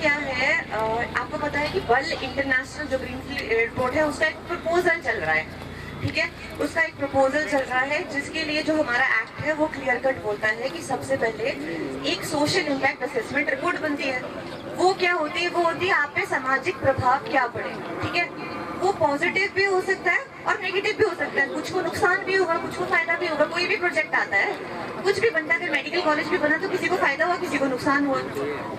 क्या है, आपको पता है कि बल इंटरनेशनल जो ग्रीनफील्ड एयरपोर्ट है उसका एक प्रपोजल चल रहा है, ठीक है। उसका एक प्रपोजल चल रहा है जिसके लिए जो हमारा एक्ट है वो क्लियर कट बोलता है कि सबसे पहले एक सोशल इम्पैक्ट असेसमेंट रिपोर्ट बनती है। वो क्या होती है? वो होती है आप पे सामाजिक प्रभाव क्या पड़े, ठीक है। वो पॉजिटिव भी हो सकता है और नेगेटिव भी हो सकता है, कुछ को नुकसान भी होगा, कुछ को फायदा भी होगा। कोई भी प्रोजेक्ट आता है, कुछ भी बनता है, अगर मेडिकल कॉलेज भी बना तो किसी को फायदा हुआ, किसी को नुकसान हुआ।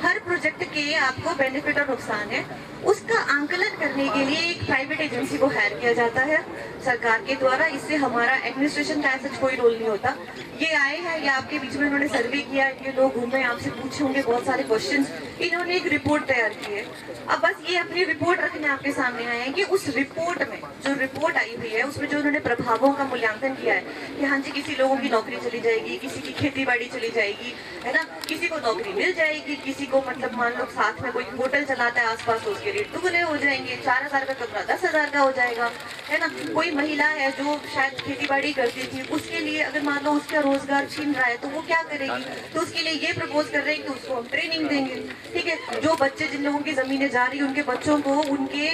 हर प्रोजेक्ट के आपको बेनिफिट और नुकसान है। उसका आंकलन करने के लिए एक प्राइवेट एजेंसी को हायर किया जाता है सरकार के द्वारा। इससे हमारा एडमिनिस्ट्रेशन का ऐसा कोई रोल नहीं होता। ये आए हैं या आपके बीच में उन्होंने सर्वे किया, ये लोग घूमे, आपसे पूछे होंगे बहुत सारे क्वेश्चंस, इन्होंने एक रिपोर्ट तैयार की है। अब बस ये अपनी रिपोर्ट रखने आपके सामने आए हैं कि उस रिपोर्ट में जो रिपोर्ट आई हुई है उसमें जो उन्होंने प्रभावों का मूल्यांकन किया है कि हाँ जी किसी लोगों की नौकरी चली जाएगी, किसी की खेती बाड़ी चली जाएगी, है ना, किसी को नौकरी मिल जाएगी, किसी को मतलब मान लो साथ में कोई होटल चलाता है आसपास तो उसके रेट दुगने हो जाएंगे, 4000 का कमरा 10,000 का हो जाएगा, है ना। कोई महिला है जो शायद खेती बाड़ी करती थी, उसके लिए अगर मान लो उसका रोजगार छीन रहा है तो वो क्या करेगी, तो उसके लिए ये प्रपोज कर रहे हैं कि उसको हम ट्रेनिंग देंगे, ठीक है। जो बच्चे जिन लोगों की जमीनें जा रही है उनके बच्चों को उनके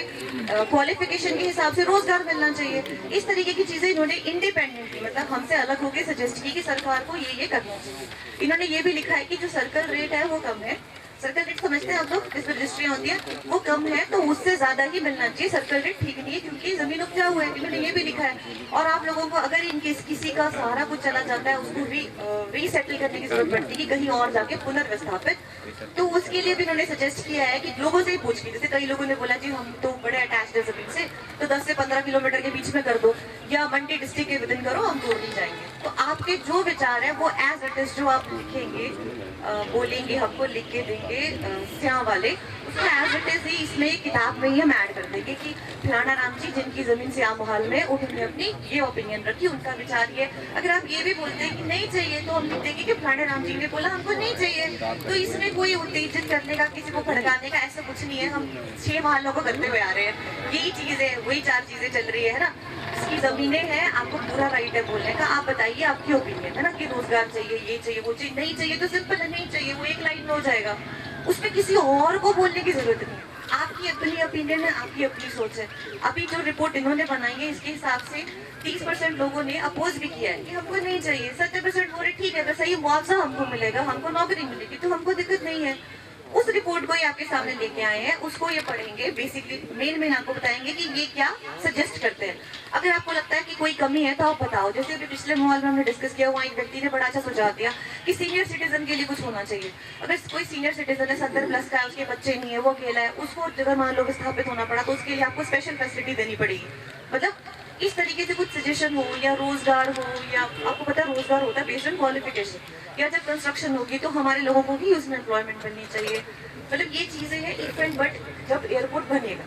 क्वालिफिकेशन के हिसाब से रोजगार मिलना चाहिए। इस तरीके की चीजें इन्होंने इंडिपेंडेंटली मतलब हमसे अलग होकर सजेस्ट की कि सरकार को ये करना चाहिए। इन्होंने ये भी लिखा है कि जो सर्कल रेट है वो कम है, सर्कल रेट समझते हैं आप लोग, जिस पर रजिस्ट्री होती है वो कम है तो उससे ज्यादा ही मिलना चाहिए। सर्कल रेट ठीक नहीं है क्योंकि जमीन उपजा हुआ है, इन्होंने ये भी लिखा है। और आप लोगों को अगर इनकेस किसी का सारा कुछ चला जाता है उसको रीसेटल करने की जरूरत पड़ती है कि कहीं और जाके पुनर्विस्थापित, तो उसके लिए भी इन्होंने सजेस्ट किया है कि लोगों से ही पूछ के, जैसे कई लोगों ने बोला जी हम तो बड़े अटैच्ड है जमीन से तो 10 से 15 किलोमीटर के बीच में कर दो या मंडी डिस्ट्रिक्ट के विदिन करो, हम तोड़ नहीं जाएंगे। तो आपके जो विचार है वो एज इट इज जो आप लिखेंगे, बोलेंगे, हमको लिख के देंगे स्याह वाले, उसको एज इट इज ही इसमें किताब में ही हम ऐड कर देंगे कि फलाना राम जी जिनकी जमीन स्याह मोहाल में उन्होंने अपनी ये ओपिनियन रखी, उनका विचार ये। अगर आप ये भी बोलते हैं कि नहीं चाहिए तो हम लिख देंगे कि फलाने राम जी ने बोला हमको नहीं चाहिए। तो इसमें कोई उत्तेजित करने का, किसी को भड़काने का ऐसा कुछ नहीं है। हम 6 महलों को करते हुए आ रहे हैं, यही चीज है, वही 4 चीजें चल रही है ना। इसकी जमीनें हैं, आपको पूरा राइट है बोलने का, आप बताइए आपकी ओपिनियन है ना कि रोजगार चाहिए, ये चाहिए, वो चाहिए। नहीं चाहिए तो सिंपल है नहीं चाहिए, वो एक लाइन में हो जाएगा, उसमें किसी और को बोलने की जरूरत नहीं है। आपकी अपनी ओपिनियन है, आपकी अपनी सोच है। अभी जो रिपोर्ट इन्होंने बनाई है इसके हिसाब से 30% लोगों ने अपोज भी किया है कि हमको नहीं चाहिए, 70% बोल रहे ठीक है अगर सही मुआवजा हमको मिलेगा, हमको नौकरी मिलेगी तो हमको दिक्कत नहीं है। उस रिपोर्ट को ही आपके सामने लेके आए हैं, उसको ये पढ़ेंगे, बेसिकली मेन आपको बताएंगे कि ये क्या सजेस्ट करते हैं। अगर आपको लगता है कि कोई कमी है तो आप बताओ। जैसे अभी पिछले माहौल में हमने डिस्कस किया, वहाँ एक व्यक्ति ने बड़ा अच्छा सुझाव दिया कि सीनियर सिटीजन के लिए कुछ होना चाहिए। अगर कोई सीनियर सिटीजन है 70+ का है, उसके बच्चे नहीं है, वो अकेला है, उसको अगर मान लो विस्थापित होना पड़ा तो उसके लिए आपको स्पेशल फैसिलिटी देनी पड़ेगी। मतलब इस तरीके से कुछ सजेशन हो या रोजगार हो, या आपको पता है रोजगार होता है बेस्ड ऑन क्वालिफिकेशन, या जब कंस्ट्रक्शन होगी तो हमारे लोगों को भी उसमें एम्प्लॉयमेंट मिलनी चाहिए। मतलब ये चीजें हैं इफ एंड बट जब एयरपोर्ट बनेगा।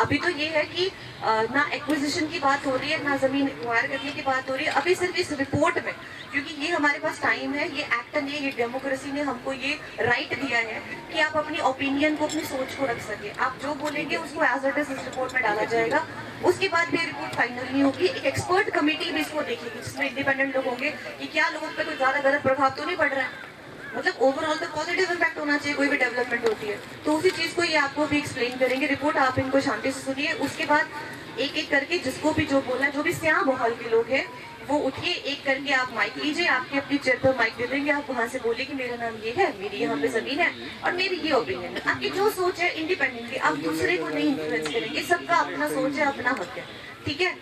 अभी तो ये है कि ना एक्विजिशन की बात हो रही है, ना जमीन एक्वायर करने की बात हो रही है, अभी सिर्फ इस रिपोर्ट में, क्योंकि ये हमारे पास टाइम है, ये एक्ट ने, ये डेमोक्रेसी ने हमको ये राइट दिया है कि आप अपनी ओपिनियन को, अपनी सोच को रख सके। आप जो बोलेंगे उसको एज इट इज इस रिपोर्ट में डाला जाएगा। उसके बाद भी रिपोर्ट फाइनल नहीं होगी, एक एक्सपर्ट कमेटी भी इसको देखेगी जिसमें इंडिपेंडेंट लोग होंगे कि क्या लोगों पर कोई ज्यादा गलत प्रभाव तो नहीं पड़ रहा है, मतलब ओवरऑल तो पॉजिटिव इम्पैक्ट होना चाहिए कोई भी डेवलपमेंट होती है। तो उसी चीज को ये आपको भी एक्सप्लेन करेंगे रिपोर्ट, आप इनको शांति से सुनिए। उसके बाद एक एक करके जिसको भी जो बोलना है, जो भी स्याह माहौल के लोग हैं वो उठिए, एक करके आप माइक लीजिए, आपकी अपनी चेयर पर माइक दे देंगे, आप वहां से बोलिए कि मेरा नाम ये है, मेरी यहाँ पे जमीन है और मेरी ये ओपिनियन है। आपकी जो सोच है इंडिपेंडेंटली, आप दूसरे को नहीं इन्फ्लुएंस करेंगे, सबका अपना सोच है, अपना हक है, ठीक है।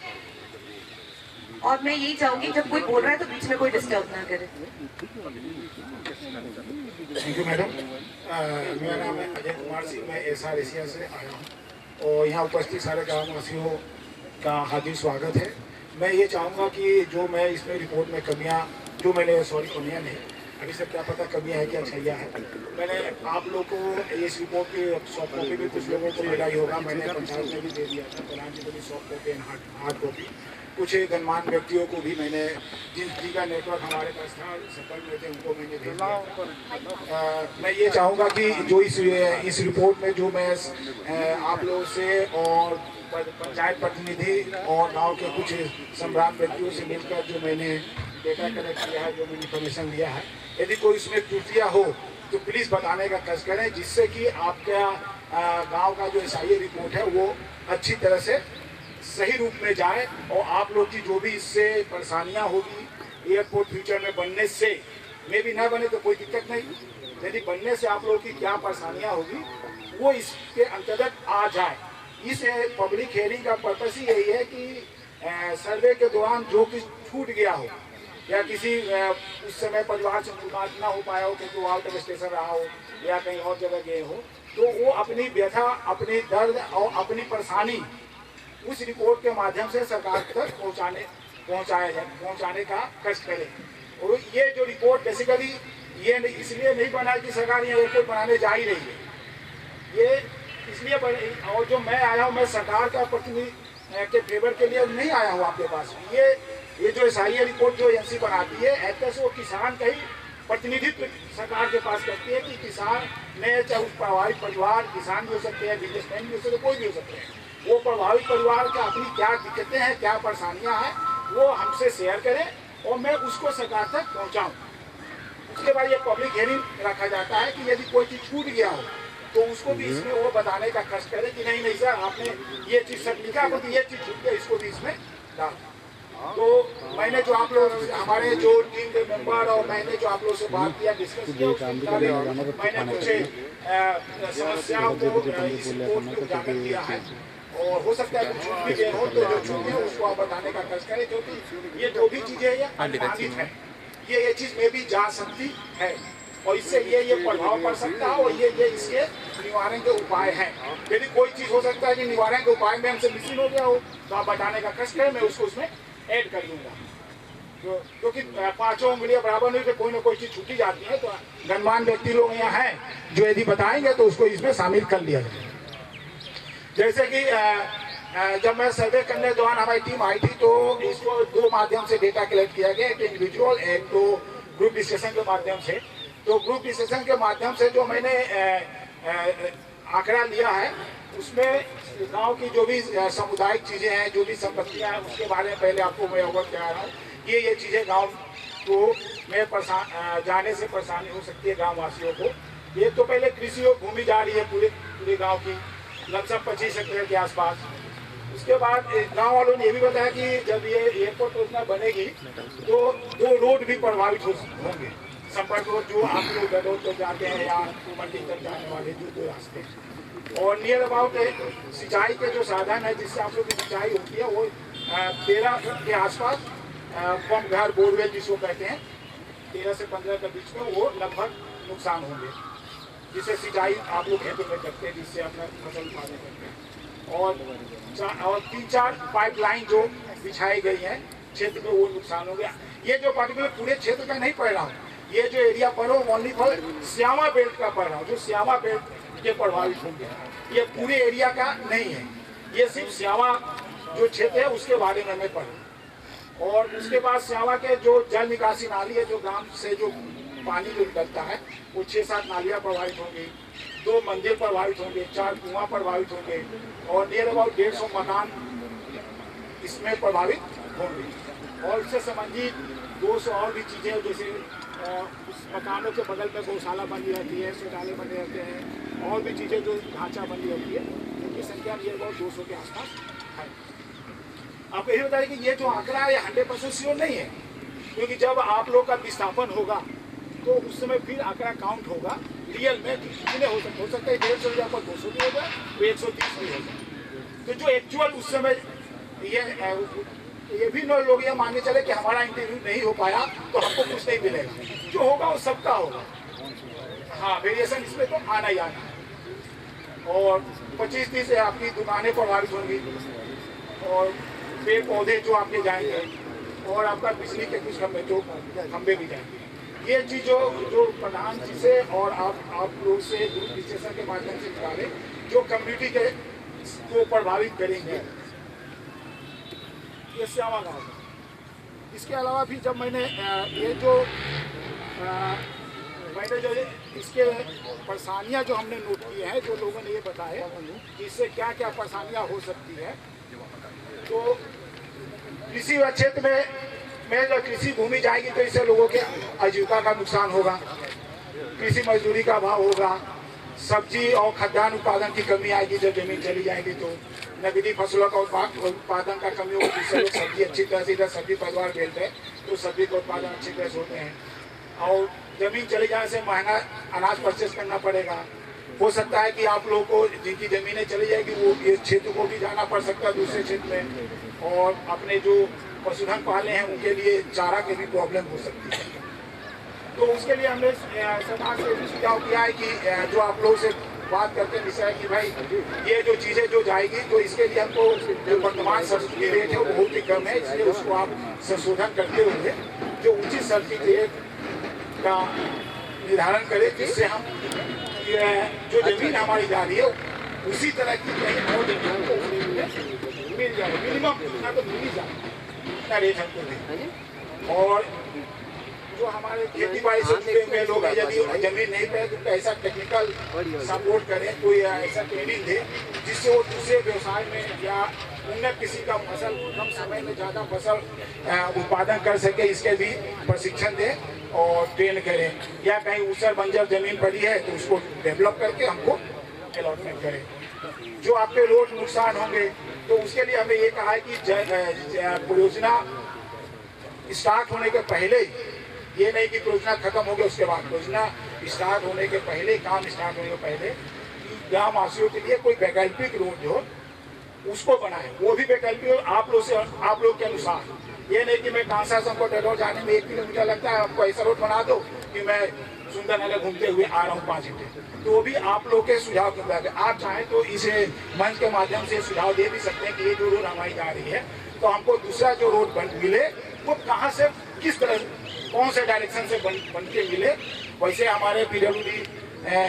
और मैं यही चाहूंगी जब कोई बोल रहा है तो बीच में कोई डिस्टर्ब ना करे। Thank you madam. मेरा नाम है अजय कुमार सिंह, मैं SR एशिया से आया हूँ और यहाँ उपस्थित सारे ग्रामवासियों का हार्दिक स्वागत है। मैं ये चाहूँगा कि जो मैं इसमें रिपोर्ट में कमियाँ, जो मैंने कमियाँ नहीं, अभी से क्या पता कमियाँ है क्या अच्छाइयाँ है, मैंने आप लोग को इस रिपोर्ट की सॉफ्ट कॉपी भी कुछ लोगों को मिला ही होगा, मैंने पंचायत में भी दे दिया था, प्रधान जी को भी soft copy and hard copy. कुछ गणमान्य व्यक्तियों को भी मैंने, जिनका नेटवर्क हमारे पास था, संपर्क में थे, उनको मैंने भेज दिया। मैं ये चाहूँगा कि जो इस रिपोर्ट में जो मैं आप लोगों से और पंचायत प्रतिनिधि और गांव के कुछ सम्राट व्यक्तियों से मिलकर जो मैंने डेटा कलेक्ट किया है, जो मैंने इन्फॉर्मेशन लिया है, यदि कोई इसमें त्रुटियाँ हो तो प्लीज़ बताने का कष्ट करें, जिससे कि आपका गांव का जो एसआईए रिपोर्ट है वो अच्छी तरह से सही रूप में जाए, और आप लोग की जो भी इससे परेशानियां होगी एयरपोर्ट फ्यूचर में बनने से, में भी ना बने तो कोई दिक्कत नहीं, यदि बनने से आप लोगों की क्या परेशानियां होगी वो इसके अंतर्गत आ जाए। इस पब्लिक हियरिंग का पर्पस ही यही है कि सर्वे के दौरान जो कुछ छूट गया हो या किसी उस समय परिवार से मुलाकात ना हो पाया हो क्योंकि वो आउट ऑफ स्टेशन रहा हो या कहीं और जगह गए हो, तो वो अपनी व्यथा, अपनी दर्द और अपनी परेशानी उस रिपोर्ट के माध्यम से सरकार तक पहुंचाने का कष्ट करें। और ये जो रिपोर्ट बेसिकली ये इसलिए नहीं बना कि सरकार ये एयरपोर्ट बनाने जा ही रही है, ये इसलिए बने, और जो मैं आया हूँ मैं सरकार का प्रतिनिधि के फेवर के लिए नहीं आया हूँ आपके पास। ये जो एसआईए रिपोर्ट जो एजेंसी बनाती है ऐसे से वो किसान का ही प्रतिनिधित्व सरकार के पास करती है कि किसान ने, चाहे उस प्रभावित परिवार, किसान भी हो सकते हैं, बिजनेसमैन भी हो सकते हैं, कोई भी हो सकते हैं, वो प्रभावित परिवार का अपनी क्या दिक्कतें हैं, क्या परेशानियां हैं वो हमसे शेयर करें और मैं उसको सरकार तक पहुँचाऊँ। उसके बाद ये पब्लिक हियरिंग रखा जाता है कि यदि कोई चीज़ छूट गया हो तो उसको भी इसमें वो बताने का कष्ट करें कि नहीं सर आपने ये चीज़ सब लिखा तो ये चीज़ छूट गया, इसको भी इसमें डाल। तो मैंने जो आप लोग हमारे जो टीम के मेंबर और मैंने जो आप लोग से बात किया, डिस्कस किया, मैंने कुछ समस्याओं को इस रिपोर्ट में उजागर किया है और हो सकता है कुछ छूट भी गए हो तो जो छूट है उसको आप बताने का कष्ट करें, क्योंकि ये जो भी चीज़ें ये अनुमानित है, ये चीज़ में भी जा सकती है और इससे ये प्रभाव पड़ सकता है और ये इसके निवारण के उपाय हैं। यदि कोई चीज़ हो सकता है कि निवारण के उपाय में हमसे मिसिंग हो गया हो तो आप बताने का कष्ट करें, मैं उसको उसमें ऐड कर दूंगा। क्योंकि पांचों उंगलियां बराबर नहीं तो कोई ना कोई चीज़ छूटी जाती है, तो गणमान्य व्यक्ति लोग यहाँ हैं जो यदि बताएंगे तो उसको इसमें शामिल कर लिया जाए। जैसे कि जब मैं सर्वे करने के दौरान हमारी टीम आई थी तो इसको दो माध्यम से डेटा कलेक्ट किया गया, एक इंडिविजुअल, एक तो ग्रुप डिस्कशन के माध्यम से। तो ग्रुप डिस्कशन के माध्यम से जो मैंने आंकड़ा लिया है उसमें गांव की जो भी सामुदायिक चीज़ें हैं, जो भी संपत्तियां हैं, उसके बारे में पहले आपको मैं अवगत करा रहा हूँ। ये चीज़ें गांव को में जाने से परेशानी हो सकती है गांव वासियों को। ये तो पहले कृषि और भूमि जा रही है पूरे गाँव की लगभग 25 हेक्टेयर के आसपास। उसके बाद गांव वालों ने ये भी बताया कि जब ये एयरपोर्ट योजना बनेगी तो 2 रोड भी प्रभावित होंगे, संपर्क रोड जो आप लोग गडोद तक जाते हैं या मंडी तक जाने वाले जो 2 रास्ते, और नियर अबाउट सिंचाई के जो साधन है जिससे आप लोग की सिंचाई होती है वो 13 के आसपास पंप घर, बोरवेल जिसको कहते हैं, 13 से 15 के बीच में वो लगभग नुकसान होंगे, जिससे सिंचाई आप लोग खेतों में करते हैं, जिससे अपना फसल उत्पादन करते हैं। और 3-4 पाइपलाइन जो बिछाई गई हैं क्षेत्र में वो नुकसान हो गया। ये जो पार्टिकुलर पूरे क्षेत्र का नहीं पढ़ रहा हूँ, ये जो एरिया पढ़ रहा हूँ ओनली फॉर श्यामा बेल्ट का पढ़ रहा हूँ, जो श्यामा बेल्ट के प्रभावित होंगे, ये पूरे एरिया का नहीं है, ये सिर्फ श्यामा जो क्षेत्र है उसके बारे में मैं पढ़ रहा हूँ। और उसके बाद श्यामा के जो जल निकासी नाली है, जो ग्राम से जो पानी जो निकलता है वो 6-7 नालियाँ प्रभावित होंगी, 2 मंदिर प्रभावित होंगे, 4 कुआं प्रभावित होंगे और नियर अबाउट 150 मकान इसमें प्रभावित होंगे। और इससे संबंधित 200 और भी चीज़ें, जैसे उस मकानों के बगल में गौशाला बनी रहती है, शौचालय बने रहते हैं, और भी चीज़ें जो ढांचा बनी रहती है, उनकी संख्या नियर अबाउट 200 के आसपास है। आपको यही बताइए कि ये जो आंकड़ा है 100% श्योर नहीं है, क्योंकि जब आप लोग का विस्थापन होगा तो उस समय फिर आंकड़ा काउंट होगा रियल में कितने हो सकता है 150 जगह पर 200 भी हो जाए तो 130 भी हो जाए। तो जो एक्चुअल उस समय ये भी लोग ये मानने चले कि हमारा इंटरव्यू नहीं हो पाया तो हमको कुछ नहीं मिलेगा, जो होगा वो सबका होगा। हाँ, वेरिएशन इसमें तो आना ही आना है। और 25-30 आपकी दुकानें प्रभावित होंगी और पेड़ पौधे जो आपके जाएंगे और आपका बिजली के कुछ खंभे भी जाएंगे। ये चीज़ जो प्रधान जी से और आप लोग से ग्रुप डिस्कशन के माध्यम से निकाले जो कम्युनिटी के को प्रभावित करेंगे, ये श्यामा गाँव का। इसके अलावा भी जब मैंने ये जो इसके परेशानियाँ जो हमने नोट की है, जो लोगों ने ये बताया कि इससे क्या क्या परेशानियाँ हो सकती है, तो कृषि क्षेत्र में जो कृषि भूमि जाएगी तो इससे लोगों के आजीविका का नुकसान होगा। कृषि मजदूरी का अभाव होगा, सब्जी और खाद्यान्न उत्पादन की कमी आएगी जब जमीन चली जाएगी, तो नकदी फसलों का उत्पादन का कमी होगी, जिससे लोग सब्जी अच्छी तरह से इधर सब्जी पैदावार बेचते हैं तो सब्जी का उत्पादन अच्छी तरह से होते हैं। और जमीन चले जाने से महंगा अनाज परचेस करना पड़ेगा। हो सकता है कि आप लोगों को जिनकी ज़मीनें चली जाएगी वो इस क्षेत्र को भी जाना पड़ सकता है दूसरे क्षेत्र में, और अपने जो पशुधन पाले हैं उनके लिए चारा की भी प्रॉब्लम हो सकती है। तो उसके लिए हमने सरकार से भी सुझाव किया है कि जो आप लोगों से बात करके विषय कि भाई ये जो चीज़ें जो जाएगी तो इसके लिए हमको जो वर्तमान सब्सिडी रेट है वो बहुत ही कम है, इसलिए उसको आप संशोधन करते हुए जो उचित सब्सिडी रेट का निर्धारण करें, जिससे हम जो जमीन हमारी जा रही है उसी तरह की कहीं और जमीन को मिल जाए, मिनिमम इतना तो मिल ही जाए, इतना रेट हमको दें। और जो हमारे खेती बाड़ी से जुड़े हुए लोग हैं, यदि जमीन नहीं पाए तो ऐसा टेक्निकल सपोर्ट करें, कोई ऐसा ट्रेनिंग दे जिससे वो दूसरे व्यवसाय में या उन्नत किसी का फसल कम समय में ज़्यादा फसल उत्पादन कर सके, इसके भी प्रशिक्षण दें और ट्रेन करें। या कहीं ऊसर बंजर जमीन पड़ी है तो उसको डेवलप करके हमको अलॉटमेंट करें। जो आपके रोड नुकसान होंगे तो उसके लिए हमें ये कहा है कि परियोजना स्टार्ट होने के पहले, ये नहीं कि परियोजना खत्म हो गया उसके बाद, परियोजना स्टार्ट होने के पहले, काम स्टार्ट होने के पहले गाँव वासियों के लिए कोई वैकल्पिक रोड जो उसको बनाए, वो भी वैकल्पिक आप लोग के अनुसार। ये नहीं कि मैं कांसा से हमको डडोर जाने में 1 किलोमीटर लगता है, आपको ऐसा रोड बना दो कि मैं सुंदरनगर घूमते हुए आ रहा हूँ 5 घंटे, तो वो भी आप लोग के सुझाव के मुताबिक। आप चाहें तो इसे मंच के माध्यम से सुझाव दे भी सकते हैं कि ये जो रोड हमारी जा रही है तो हमको दूसरा जो रोड मिले वो कहाँ से किस तरह कौन से डायरेक्शन से बन के मिले। वैसे हमारे PWD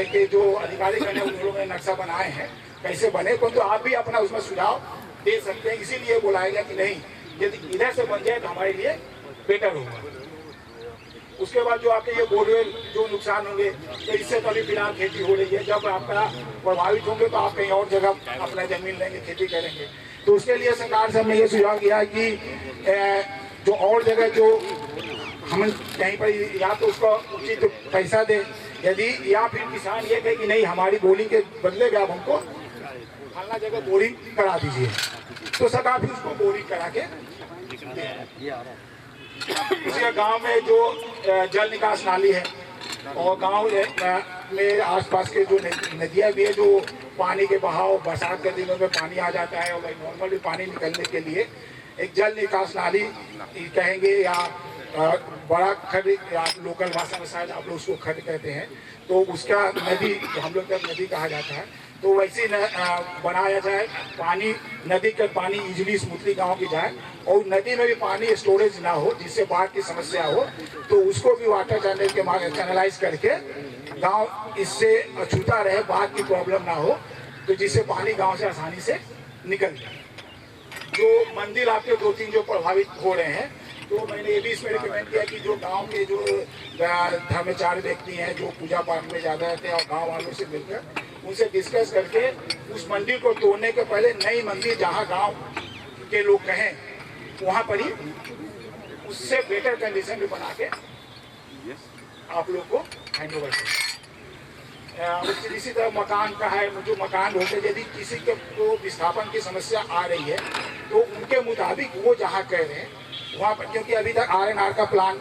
के जो अधिकारी हैं उन लोगों ने नक्शा बनाए हैं कैसे बने, तो आप भी अपना उसमें सुझाव दे सकते हैं। इसीलिए बुलाया गया कि नहीं, यदि इधर से बन जाए तो हमारे लिए बेटर होगा। उसके बाद जो आपके ये बोरवेल जो नुकसान होंगे तो इससे तो अभी फिलहाल खेती हो रही है, जब आपका प्रभावित होंगे तो आप कहीं और जगह अपना जमीन लेंगे, खेती करेंगे। तो उसके लिए सरकार से हमने ये सुझाव किया है कि जो और जगह जो हम कहीं पर या तो उसको उचित पैसा दे, यदि या फिर किसान ये कहे कि नहीं हमारी बोरिंग के बदले में आप हमको फलना जगह बोरिंग करा दीजिए, तो सरकार भी उसको बोरिंग करा के उसके गांव में जो जल निकास नाली है और गांव में आसपास के जो नदियाँ भी है, जो पानी के बहाव बरसात के दिनों में पानी आ जाता है और नॉर्मली पानी निकलने के लिए एक जल निकास नाली कहेंगे या बड़ा खड या लोकल भाषा में शायद आप लोग उसको खड कहते हैं, तो उसका नदी हम लोग तक नदी कहा जाता है, तो वैसे बनाया जाए। पानी नदी का पानी इजीली स्मूथली गांव की जाए और नदी में भी पानी स्टोरेज ना हो जिससे बाढ़ की समस्या हो, तो उसको भी वाटर चैनल के माध्यम चैनलाइज करके गांव इससे अछूता रहे, बाढ़ की प्रॉब्लम ना हो, तो जिससे पानी गांव से आसानी से निकल जाए। जो मंदिर आपके 2-3 जो प्रभावित हो रहे हैं, तो मैंने ये भी इसमें रिकमेंड किया कि जो गांव के जो धर्माचार्य व्यक्ति हैं जो पूजा पाठ में ज़्यादा रहते हैं और गांव वालों से मिलकर उनसे डिस्कस करके उस मंदिर को तोड़ने के पहले नई मंदिर जहां गांव के लोग कहें वहां पर ही उससे बेटर कंडीशन में बना के आप लोग को हैंड ओवर करें। इसी तरह मकान का है, जो मकान होते यदि किसी को विस्थापन की समस्या आ रही है तो उनके मुताबिक वो जहाँ कह रहे हैं वहाँ पर, क्योंकि अभी तक RNR का प्लान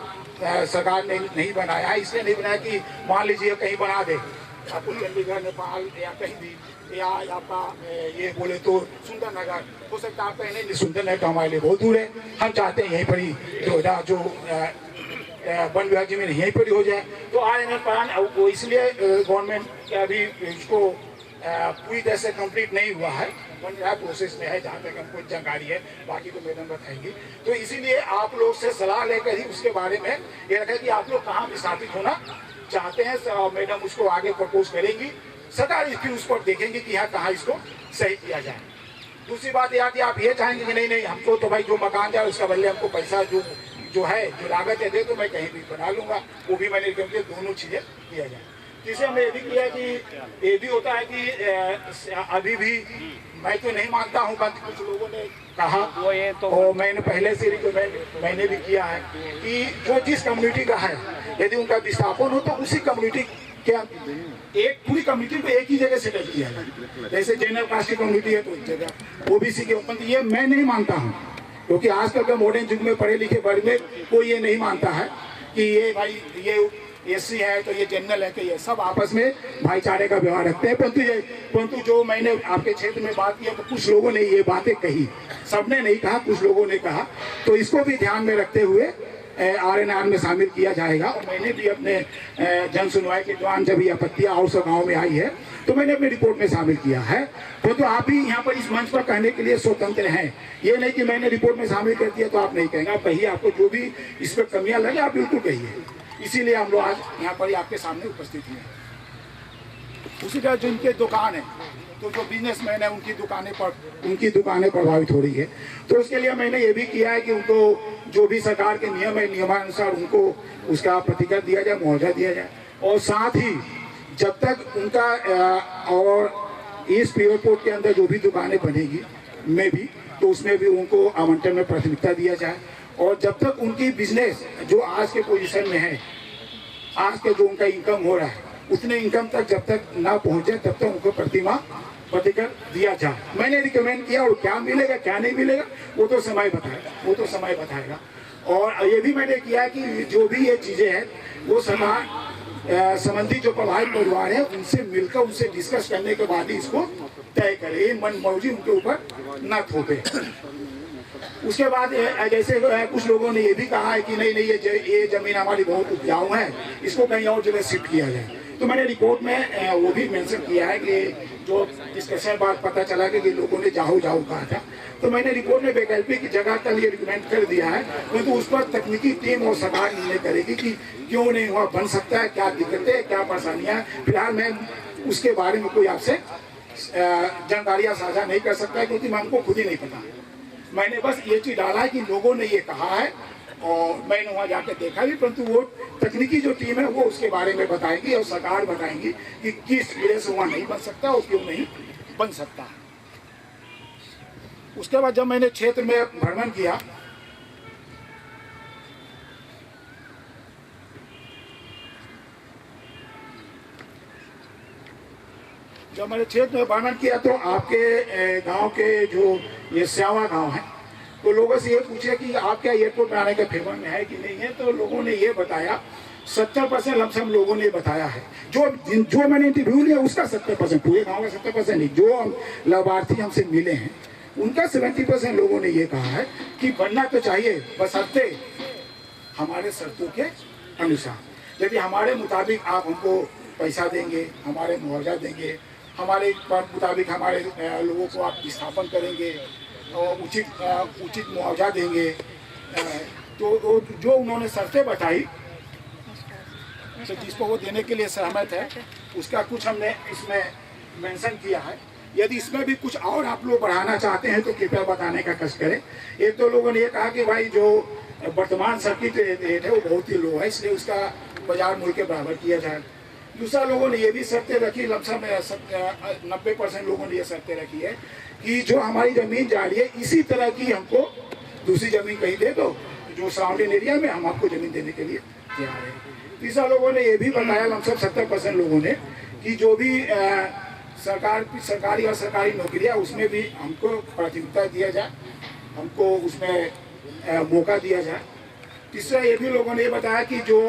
सरकार ने नहीं बनाया है, इसलिए नहीं बनाया कि मान लीजिए कहीं बना दे आपको चंडीगढ़ नेपाल या कहीं भी, या आपका ये बोले तो सुंदरनगर हो सकता है, आप कहें नहीं सुंदरनगर तो हमारे लिए बहुत दूर है, हम चाहते हैं यहीं पर ही जो वन विभाग जमीन यहीं पर ही हो जाए। तो RNR प्लान वो इसलिए गवर्नमेंट का अभी इसको पूरी तरह से कंप्लीट नहीं हुआ है, वन विभाग प्रोसेस में है जहाँ तक हमको जानकारी है, बाकी तो मैडम बताएंगी। तो इसीलिए आप लोग से सलाह लेकर ही उसके बारे में ये रखा कि आप लोग कहाँ विस्थापित होना चाहते हैं, मैडम उसको आगे प्रपोज करेंगी, सरकार फिर उस पर देखेंगे कि यहाँ कहाँ इसको सही किया जाए। दूसरी बात यह कि आप ये चाहेंगे कि नहीं हमको तो भाई जो मकान जाए उसका बदले हमको पैसा जो है जो लागत है दे तो मैं कहीं भी बना लूंगा, वो भी मैंने क्योंकि दोनों चीज़ें किया जाए। तीसरा हमने ये भी किया कि ये भी होता है कि अभी भी मैं तो नहीं मानता हूँ, बट कुछ लोगों ने कहा वो ये तो और मैंने पहले से रिकमेंड मैंने भी किया है कि जो जिस कम्युनिटी का है यदि उनका विस्थापन हो तो उसी कम्युनिटी के एक पूरी कम्युनिटी को एक ही जगह सेटल किया जाए। जैसे जनरल कास्ट की कम्युनिटी है तो एक जगह, ओबीसी के ओपन, ये मैं नहीं मानता हूँ, क्योंकि आजकल के मॉडर्न युग में पढ़े लिखे वर्ग में कोई ये नहीं मानता है कि ये भाई ये एससी है तो ये जनरल है, कि ये सब आपस में भाईचारे का व्यवहार रखते हैं। परंतु जो मैंने आपके क्षेत्र में बात किया तो कुछ लोगों ने ये बातें कही, सबने नहीं कहा, कुछ लोगों ने कहा, तो इसको भी ध्यान में रखते हुए RNR में शामिल किया जाएगा। और मैंने भी अपने जन सुनवाई के दौरान जब ये आपत्तियां और सब गाँव में आई है तो मैंने अपनी रिपोर्ट में शामिल किया है। तो आप भी यहाँ पर इस मंच पर कहने के लिए स्वतंत्र हैं, ये नहीं कि मैंने रिपोर्ट में शामिल कर दिया तो आप नहीं कहेंगे, आप कहिए, आपको जो भी इस पर कमियां लगे आप बिल्कुल कहिए। इसीलिए हम लोग आज यहाँ पर आपके सामने उपस्थित हुए हैं। उसी तरह जिनके दुकान है तो जो बिजनेसमैन है उनकी दुकानें प्रभावित हो रही है, तो उसके लिए मैंने ये भी किया है कि उनको जो भी सरकार के नियम है नियमानुसार उनको उसका प्रतिकर दिया जाए, मुआवजा दिया जाए। और साथ ही जब तक उनका और इस एयरपोर्ट के अंदर जो भी दुकानें बनेगी में भी तो उसमें भी उनको आवंटन में प्राथमिकता दिया जाए। और जब तक उनकी बिजनेस जो आज के पोजीशन में है, आज के जो उनका इनकम हो रहा है उतने इनकम तक जब तक ना पहुंचे तब तक उनको प्रतिकर दिया जाए। मैंने रिकमेंड किया, और क्या मिलेगा क्या नहीं मिलेगा वो तो समय बताएगा। और ये भी मैंने किया कि जो भी ये चीजें हैं वो सरकार संबंधी जो प्रभावित परिवार है उनसे मिलकर उनसे डिस्कस करने के बाद ही इसको तय करे, ये मनमौजी उनके ऊपर न थोपे। उसके बाद जैसे कुछ लोगों ने ये भी कहा है कि नहीं ये जमीन हमारी बहुत उपजाऊ है, इसको कहीं और जगह शिफ्ट किया जाए। तो मैंने रिपोर्ट में वो भी मेंशन किया है कि जो डिस्कशन बाद पता चला कि लोगों ने जाओ कहा था, तो मैंने रिपोर्ट में वैकल्पिक जगह का लिए रिकमेंड कर दिया है, परंतु उस पर तकनीकी टीम और सरकार निर्णय करेगी कि क्यों नहीं हुआ, बन सकता है, क्या दिक्कतें क्या परेशानियाँ। फिलहाल मैं उसके बारे में कोई आपसे जानकारियाँ साझा नहीं कर सकता क्योंकि हमको खुद ही नहीं पता। मैंने बस ये चीज डाला है कि लोगों ने ये कहा है और मैंने वहाँ जाकर देखा भी, परंतु वो तकनीकी जो टीम है वो उसके बारे में बताएगी और सरकार बताएंगी कि किस वजह से वहाँ नहीं बन सकता और क्यों नहीं बन सकता। उसके बाद जब मैंने क्षेत्र में भ्रमण किया तो आपके गांव के जो ये स्यावा गांव है तो लोगों से ये पूछे कि आप क्या एयरपोर्ट में आने के फेवर में है कि नहीं है, तो लोगों ने ये बताया 70% लमसम लोगों ने बताया है। जो मैंने इंटरव्यू लिया उसका 70%, पूरे गांव का 70% नहीं, जो लाभार्थी हमसे मिले हैं उनका 70% लोगों ने ये कहा है कि बनना तो चाहिए बशर्ते हमारे शर्तों के अनुसार। यदि हमारे मुताबिक आप हमको पैसा देंगे, हमारे मुआवजा देंगे, हमारे मुताबिक हमारे लोगों को आप विस्थापन करेंगे और उचित मुआवजा देंगे, तो जो उन्होंने शर्तें बताई तो जिसको वो देने के लिए सहमत है उसका कुछ हमने इसमें मेंशन किया है। यदि इसमें भी कुछ और आप लोग बढ़ाना चाहते हैं तो कृपया बताने का कष्ट करें। एक दो लोगों ने ये कहा कि भाई जो वर्तमान सर्किट रेट है वो बहुत ही लो है, इसलिए उसका बाजार मूल्य के बराबर किया जाए। दूसरा लोगों ने ये भी शर्तें रखी, लमसम 90% लोगों ने ये शर्तें रखी है कि जो हमारी ज़मीन जा रही है इसी तरह की हमको दूसरी ज़मीन कहीं दे दो, जो सराउंडिंग एरिया में हम आपको ज़मीन देने के लिए तैयार है। तीसरा लोगों ने ये भी बताया, लमसम 70% लोगों ने, कि जो भी सरकारी और सरकारी नौकरियाँ उसमें भी हमको प्राथमिकता दिया जाए, हमको उसमें मौका दिया जाए। तीसरा ये भी लोगों ने ये बताया कि जो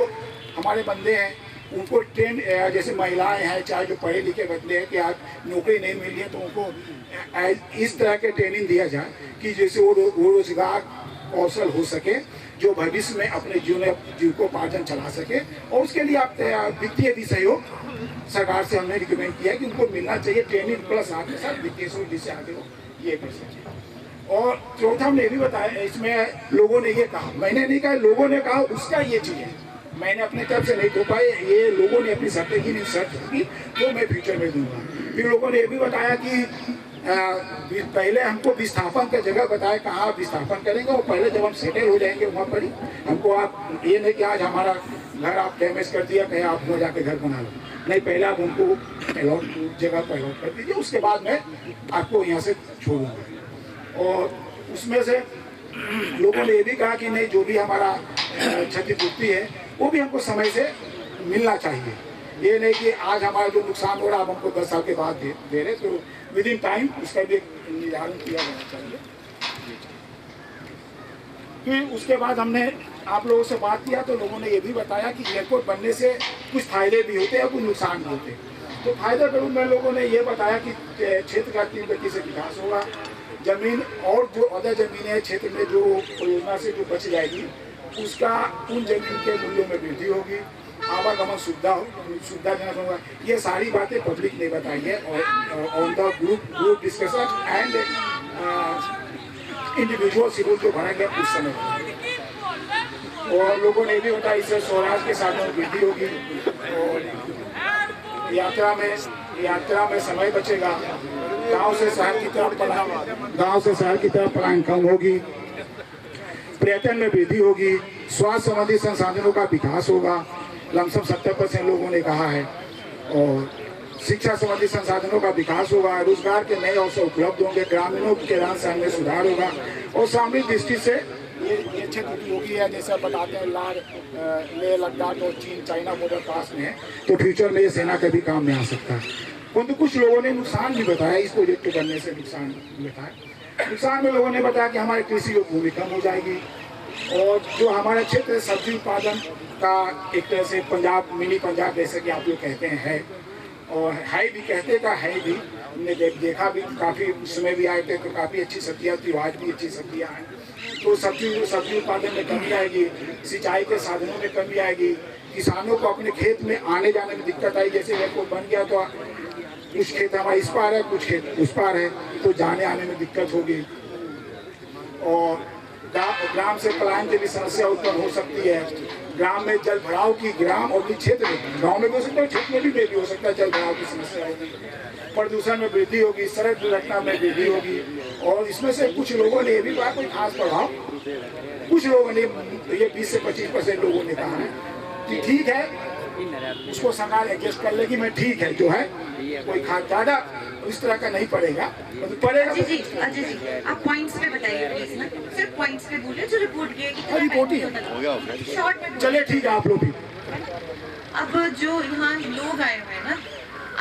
हमारे बंदे हैं उनको ट्रेन, जैसे महिलाएं हैं चाहे जो पढ़े लिखे बंदे हैं कि आज नौकरी नहीं मिल रही है तो उनको इस तरह के ट्रेनिंग दिया जाए कि जैसे वो रोजगार कौशल हो सके, जो भविष्य में अपने जीविकोपार्जन चला सके। और उसके लिए आप वित्तीय भी सहयोग सरकार से हमने रिकमेंड किया कि उनको मिलना चाहिए, ट्रेनिंग प्लस साथ में साथ वित्तीय सहयोग जिससे आगे वो ये कर सके। और चौथा हमने भी बताया, इसमें लोगों ने ये कहा, मैंने नहीं कहा, लोगों ने कहा उसका ये चीज़ है, मैंने अपने तरफ से नहीं दो पाए, ये लोगों ने अपनी शर्तें की नहीं शर्त की तो मैं फ्यूचर में दूंगा। फिर लोगों ने ये भी बताया कि पहले हमको विस्थापन का जगह बताया कहाँ विस्थापन करेंगे, और पहले जब हम सेटल हो जाएंगे वहाँ पर ही हमको, आप ये नहीं कि आज हमारा घर आप डैमेज कर दिया, कहीं आप वहाँ जाके घर बना लो। नहीं, पहले आप उनको अलॉट जगह पर अलॉट कर दीजिए, उसके बाद मैं आपको यहाँ से छोड़ूंगा। और उसमें से लोगों ने ये भी कहा कि नहीं, जो भी हमारा क्षतिपूर्ति है वो भी हमको समय से मिलना चाहिए। ये नहीं कि आज हमारा जो नुकसान हो रहा है अब हमको 10 साल के बाद दे रहे, तो विद इन टाइम उसका भी निर्धारण किया जाना चाहिए। फिर उसके बाद हमने आप लोगों से बात किया तो लोगों ने ये भी बताया कि एयरपोर्ट बनने से कुछ फायदे भी होते हैं और कुछ नुकसान भी होते हैं। तो फायदे के रूप में लोगों ने ये बताया कि क्षेत्र का तीव्र गति से विकास होगा, जमीन और जो अदर जमीनें हैं क्षेत्र में जो परियोजना से जो बच जाएगी उसका उन जमीन के मूल्यों में वृद्धि होगी, आवागमन सुविधाजनक होगा। ये सारी बातें पब्लिक ने बताई है और on the group discussion and individual schedule जो भरा गया उस समय। और लोगों ने भी बताया इससे स्वराज के साधनों में वृद्धि होगी और यात्रा में समय बचेगा, गांव से शहर की तरफ पलायन कम होगी, पर्यटन में वृद्धि होगी, स्वास्थ्य संबंधी संसाधनों का विकास होगा, लमसम 70% लोगों ने कहा है, और शिक्षा संबंधी संसाधनों का विकास होगा, रोजगार के नए अवसर उपलब्ध होंगे, ग्रामीणों के रहन सहन में सुधार होगा और सामरिक दृष्टि से ये क्षेत्र उपयोगी है। जैसा बताते हैं लेह लद्दाख और चीन चाइना बॉर्डर पास में है, तो फ्यूचर में ये सेना के भी काम में आ सकता है। परंतु कुछ लोगों ने नुकसान भी बताया, इस प्रोजेक्ट को करने से नुकसान भी बताया। नुकसान में लोगों ने बताया कि हमारी कृषि भूमि कम हो जाएगी और जो हमारा क्षेत्र सब्जी उत्पादन का एक तरह से पंजाब, मिनी पंजाब जैसे कि आप लोग कहते हैं है, और है भी कहते का है भी, हमने देखा भी, काफ़ी उसमें भी आए थे तो काफ़ी अच्छी सब्जियाँ थी, आज भी अच्छी सब्जियाँ हैं। तो सब्जी उत्पादन में कमी आएगी, सिंचाई के साधनों में कमी आएगी, किसानों को अपने खेत में आने जाने में दिक्कत आई। जैसे एयरपोर्ट बन गया तो कुछ खेत हमारे इस पार है, कुछ खेत उस पार है, तो जाने आने में दिक्कत होगी और ग्राम से पलायन की भी समस्या उत्पन्न हो सकती है। ग्राम में जल भराव की, ग्राम और क्षेत्र में, गाँव में भी हो सकता है, क्षेत्र में भी हो सकता है, जल भराव की समस्या होगी, प्रदूषण में वृद्धि होगी, सड़क दुर्घटना में वृद्धि होगी। और इसमें से कुछ लोगों ने ये भी कहा कोई खास प्रभाव, कुछ लोगों ने ये 20 से 25% लोगों ने कहा है कि ठीक है उसको सरकार एडजस्ट कर लेगी, मैं ठीक है जो है कोई खास ज़्यादा इस तरह का नहीं पड़ेगा, तो पड़ेगा। जी अजय जी आप पॉइंट्स पे बताइए प्लीज ना, सिर्फ पॉइंट्स पे बोलिए जो रिपोर्ट किए कि रिपोर्ट ही शॉर्ट में। चलिए ठीक है, आप लोग भी। अब जो यहाँ लोग आए हुए हैं ना,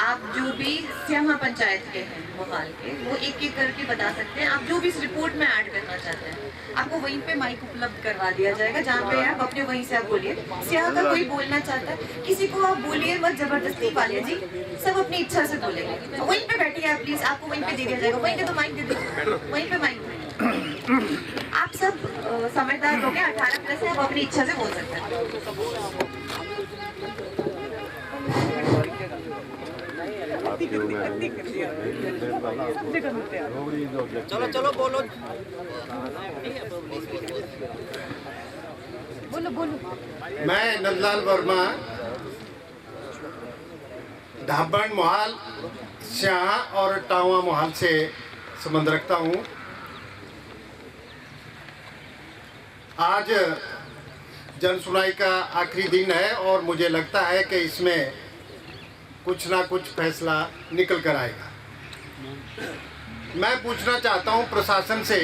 आप जो भी स्यामा पंचायत के हैं मोहाल के, वो एक एक करके बता सकते हैं। आप जो भी इस रिपोर्ट में ऐड करना चाहते हैं आपको वहीं पे माइक उपलब्ध करवा दिया जाएगा, जहाँ पे आप अपने वहीं से आप बोलिए। स्याह का कोई बोलना चाहता है, किसी को आप बोलिए मत, जबरदस्ती वाले जी, सब अपनी इच्छा से बोलेंगे। तो वहीं पे बैठिए आप प्लीज, आपको वहीं पे दे दिया जाएगा, वहीं पे तो माइक दे दीजिए, वहीं पे माइक। आप सब समझदार हो गए, 18+ से आप अपनी इच्छा से बोल सकते हैं। चलो चलो बोलो बोलो। मैं नंदलाल वर्मा ढाबण मोहाल, स्याह और टावा मोहाल से संबंध रखता हूँ। आज जन सुनवाई का आखिरी दिन है और मुझे लगता है कि इसमें कुछ ना कुछ फैसला निकल कर आएगा। मैं पूछना चाहता हूं प्रशासन से,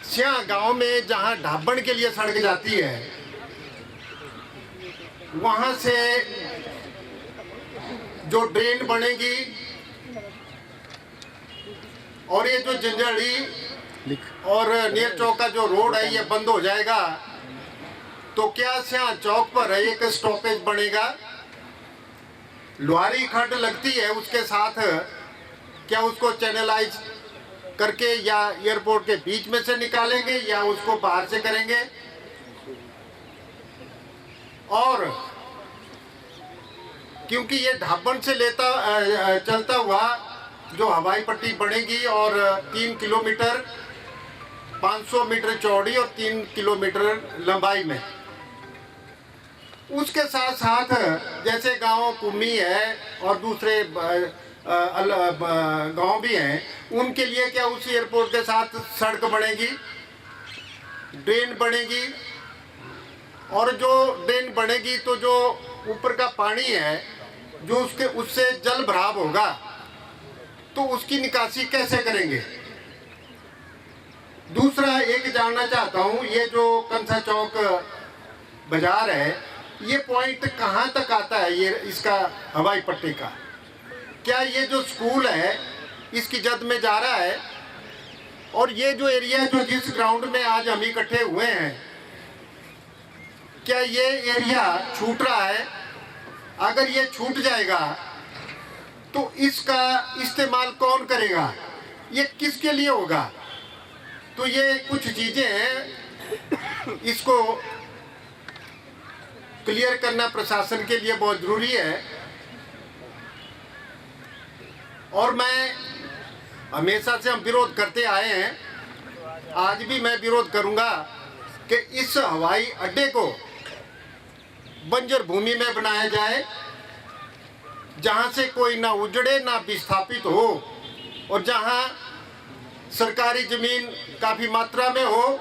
स्याह गांव में जहां ढाबण के लिए सड़क जाती है वहां से जो ड्रेन बनेगी और ये जो जंजाड़ी और नेर चौक का जो रोड है ये बंद हो जाएगा, तो क्या स्याह चौक पर एक स्टॉपेज बनेगा? लुहारी खड्ड लगती है उसके साथ, क्या उसको चैनलाइज करके या एयरपोर्ट के बीच में से निकालेंगे या उसको बाहर से करेंगे? और क्योंकि ये ढाबण से चलता हुआ जो हवाई पट्टी बनेगी और 3 किलोमीटर 500 मीटर चौड़ी और 3 किलोमीटर लंबाई में, उसके साथ साथ जैसे गांव कुम्मी है और दूसरे गांव भी हैं, उनके लिए क्या उस एयरपोर्ट के साथ सड़क बनेगी? ड्रेन बनेगी, और जो ड्रेन बनेगी तो जो ऊपर का पानी है जो उससे जल भराव होगा, तो उसकी निकासी कैसे करेंगे। दूसरा एक जानना चाहता हूँ, ये जो कंसा चौक बाजार है, ये पॉइंट कहाँ तक आता है, ये इसका हवाई पट्टी का? क्या ये जो स्कूल है इसकी जद में जा रहा है? और ये जो एरिया जो जिस ग्राउंड में आज हम इकट्ठे हुए हैं, क्या ये एरिया छूट रहा है? अगर ये छूट जाएगा तो इसका इस्तेमाल कौन करेगा, ये किसके लिए होगा? तो ये कुछ चीजें हैं, इसको क्लियर करना प्रशासन के लिए बहुत जरूरी है। और मैं हमेशा से हम विरोध करते आए हैं, आज भी मैं विरोध करूंगा कि इस हवाई अड्डे को बंजर भूमि में बनाया जाए, जहां से कोई ना उजड़े ना विस्थापित हो, और जहां सरकारी जमीन काफी मात्रा में हो,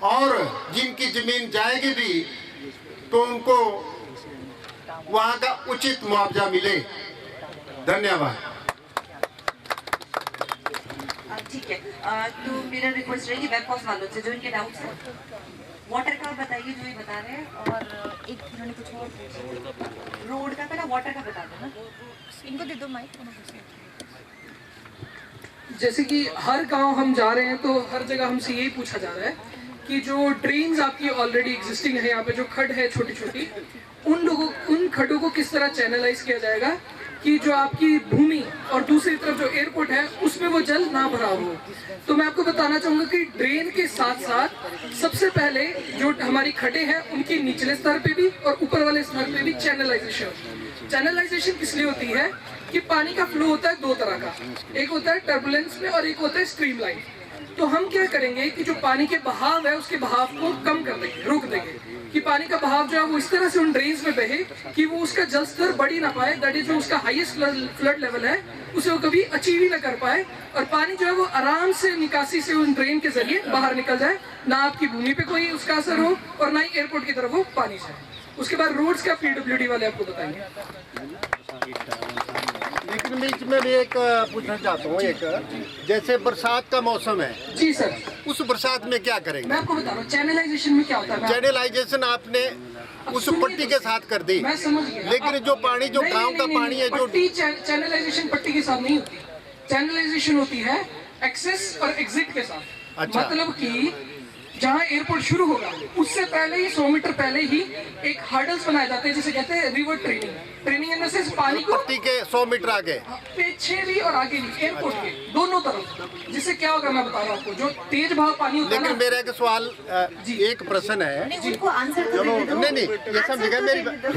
और जिनकी जमीन जाएगी भी तो उनको वहां का उचित मुआवजा मिले। धन्यवाद। ठीक है, तो मेरा रिक्वेस्ट रहेगी वेबकॉस्ट वालों से जो इनके डाउट्स हैं, वाटर का बताइए जो ये बता रहे हैं, और एक इन्होंने कुछ और पूछा रोड का, पहला वाटर का बता दो ना, इनको दे दो माइक। जैसे कि हर गांव हम जा रहे हैं तो हर जगह हमसे यही पूछा जा रहा है कि जो ड्रेन्स आपकी ऑलरेडी एग्जिस्टिंग है, यहाँ पे जो खड्ड है छोटी छोटी, उन खड्डों को किस तरह चैनलाइज किया जाएगा कि जो आपकी भूमि और दूसरी तरफ जो एयरपोर्ट है उसमें वो जल ना भरा हो। तो मैं आपको बताना चाहूंगा कि ड्रेन के साथ साथ सबसे पहले जो हमारी खड्डे हैं उनके निचले स्तर पे भी और ऊपर वाले स्तर पे भी चैनलाइजेशन किस लिए होती है कि पानी का फ्लो होता है दो तरह का, एक होता है टर्बुलेंस में और एक होता है स्ट्रीमलाइन। तो हम क्या करेंगे कि जो पानी के बहाव है उसके बहाव को कम कर देंगे, रोक देंगे, कि पानी का बहाव जो है वो इस तरह से उन ड्रेन्स में बहे कि वो उसका जल स्तर बढ़ ही ना पाए, दैट इज जो उसका हाईएस्ट फ्लड लेवल है उसे वो कभी अचीव ही ना कर पाए, और पानी जो है वो आराम से निकासी से उन ड्रेन के जरिए बाहर निकल जाए, ना आपकी भूमि पे कोई उसका असर हो और ना ही एयरपोर्ट की तरफ वो पानी जाए। उसके बाद रोड्स का पीडब्ल्यूडी वाले आपको बताएंगे। लेकिन बीच में भी एक पूछना चाहता हूँ, एक जैसे बरसात का मौसम है जी सर, उस बरसात में क्या करेंगे? मैं आपको बता रहा हूँ चैनलाइजेशन में क्या होता है। चैनलाइजेशन आपने उस पट्टी के साथ कर दी, मैं समझ गया, लेकिन जो पानी जो गांव का पानी है जो चैनलाइजेशन पट्टी के साथ नहीं होती, चैनलाइजेशन होती है एक्सेस और एग्जिट के साथ। अच्छा। मतलब कि जहाँ एयरपोर्ट शुरू होगा उससे पहले ही 100 मीटर पहले ही एक हर्डल्स बनाए जाते हैं जिसे कहते हैं river training in the sense पानी को पट्टी के 100 मीटर आगे पीछे भी और आगे भी एयरपोर्ट के दोनों तरफ, जिससे क्या होगा मैं बता रहा हूँ आपको, जो तेज भाव पानी होता है। लेकिन मेरा एक सवाल एक प्रश्न है, उनको आंसर तो दे दो। नहीं ये समझेगा,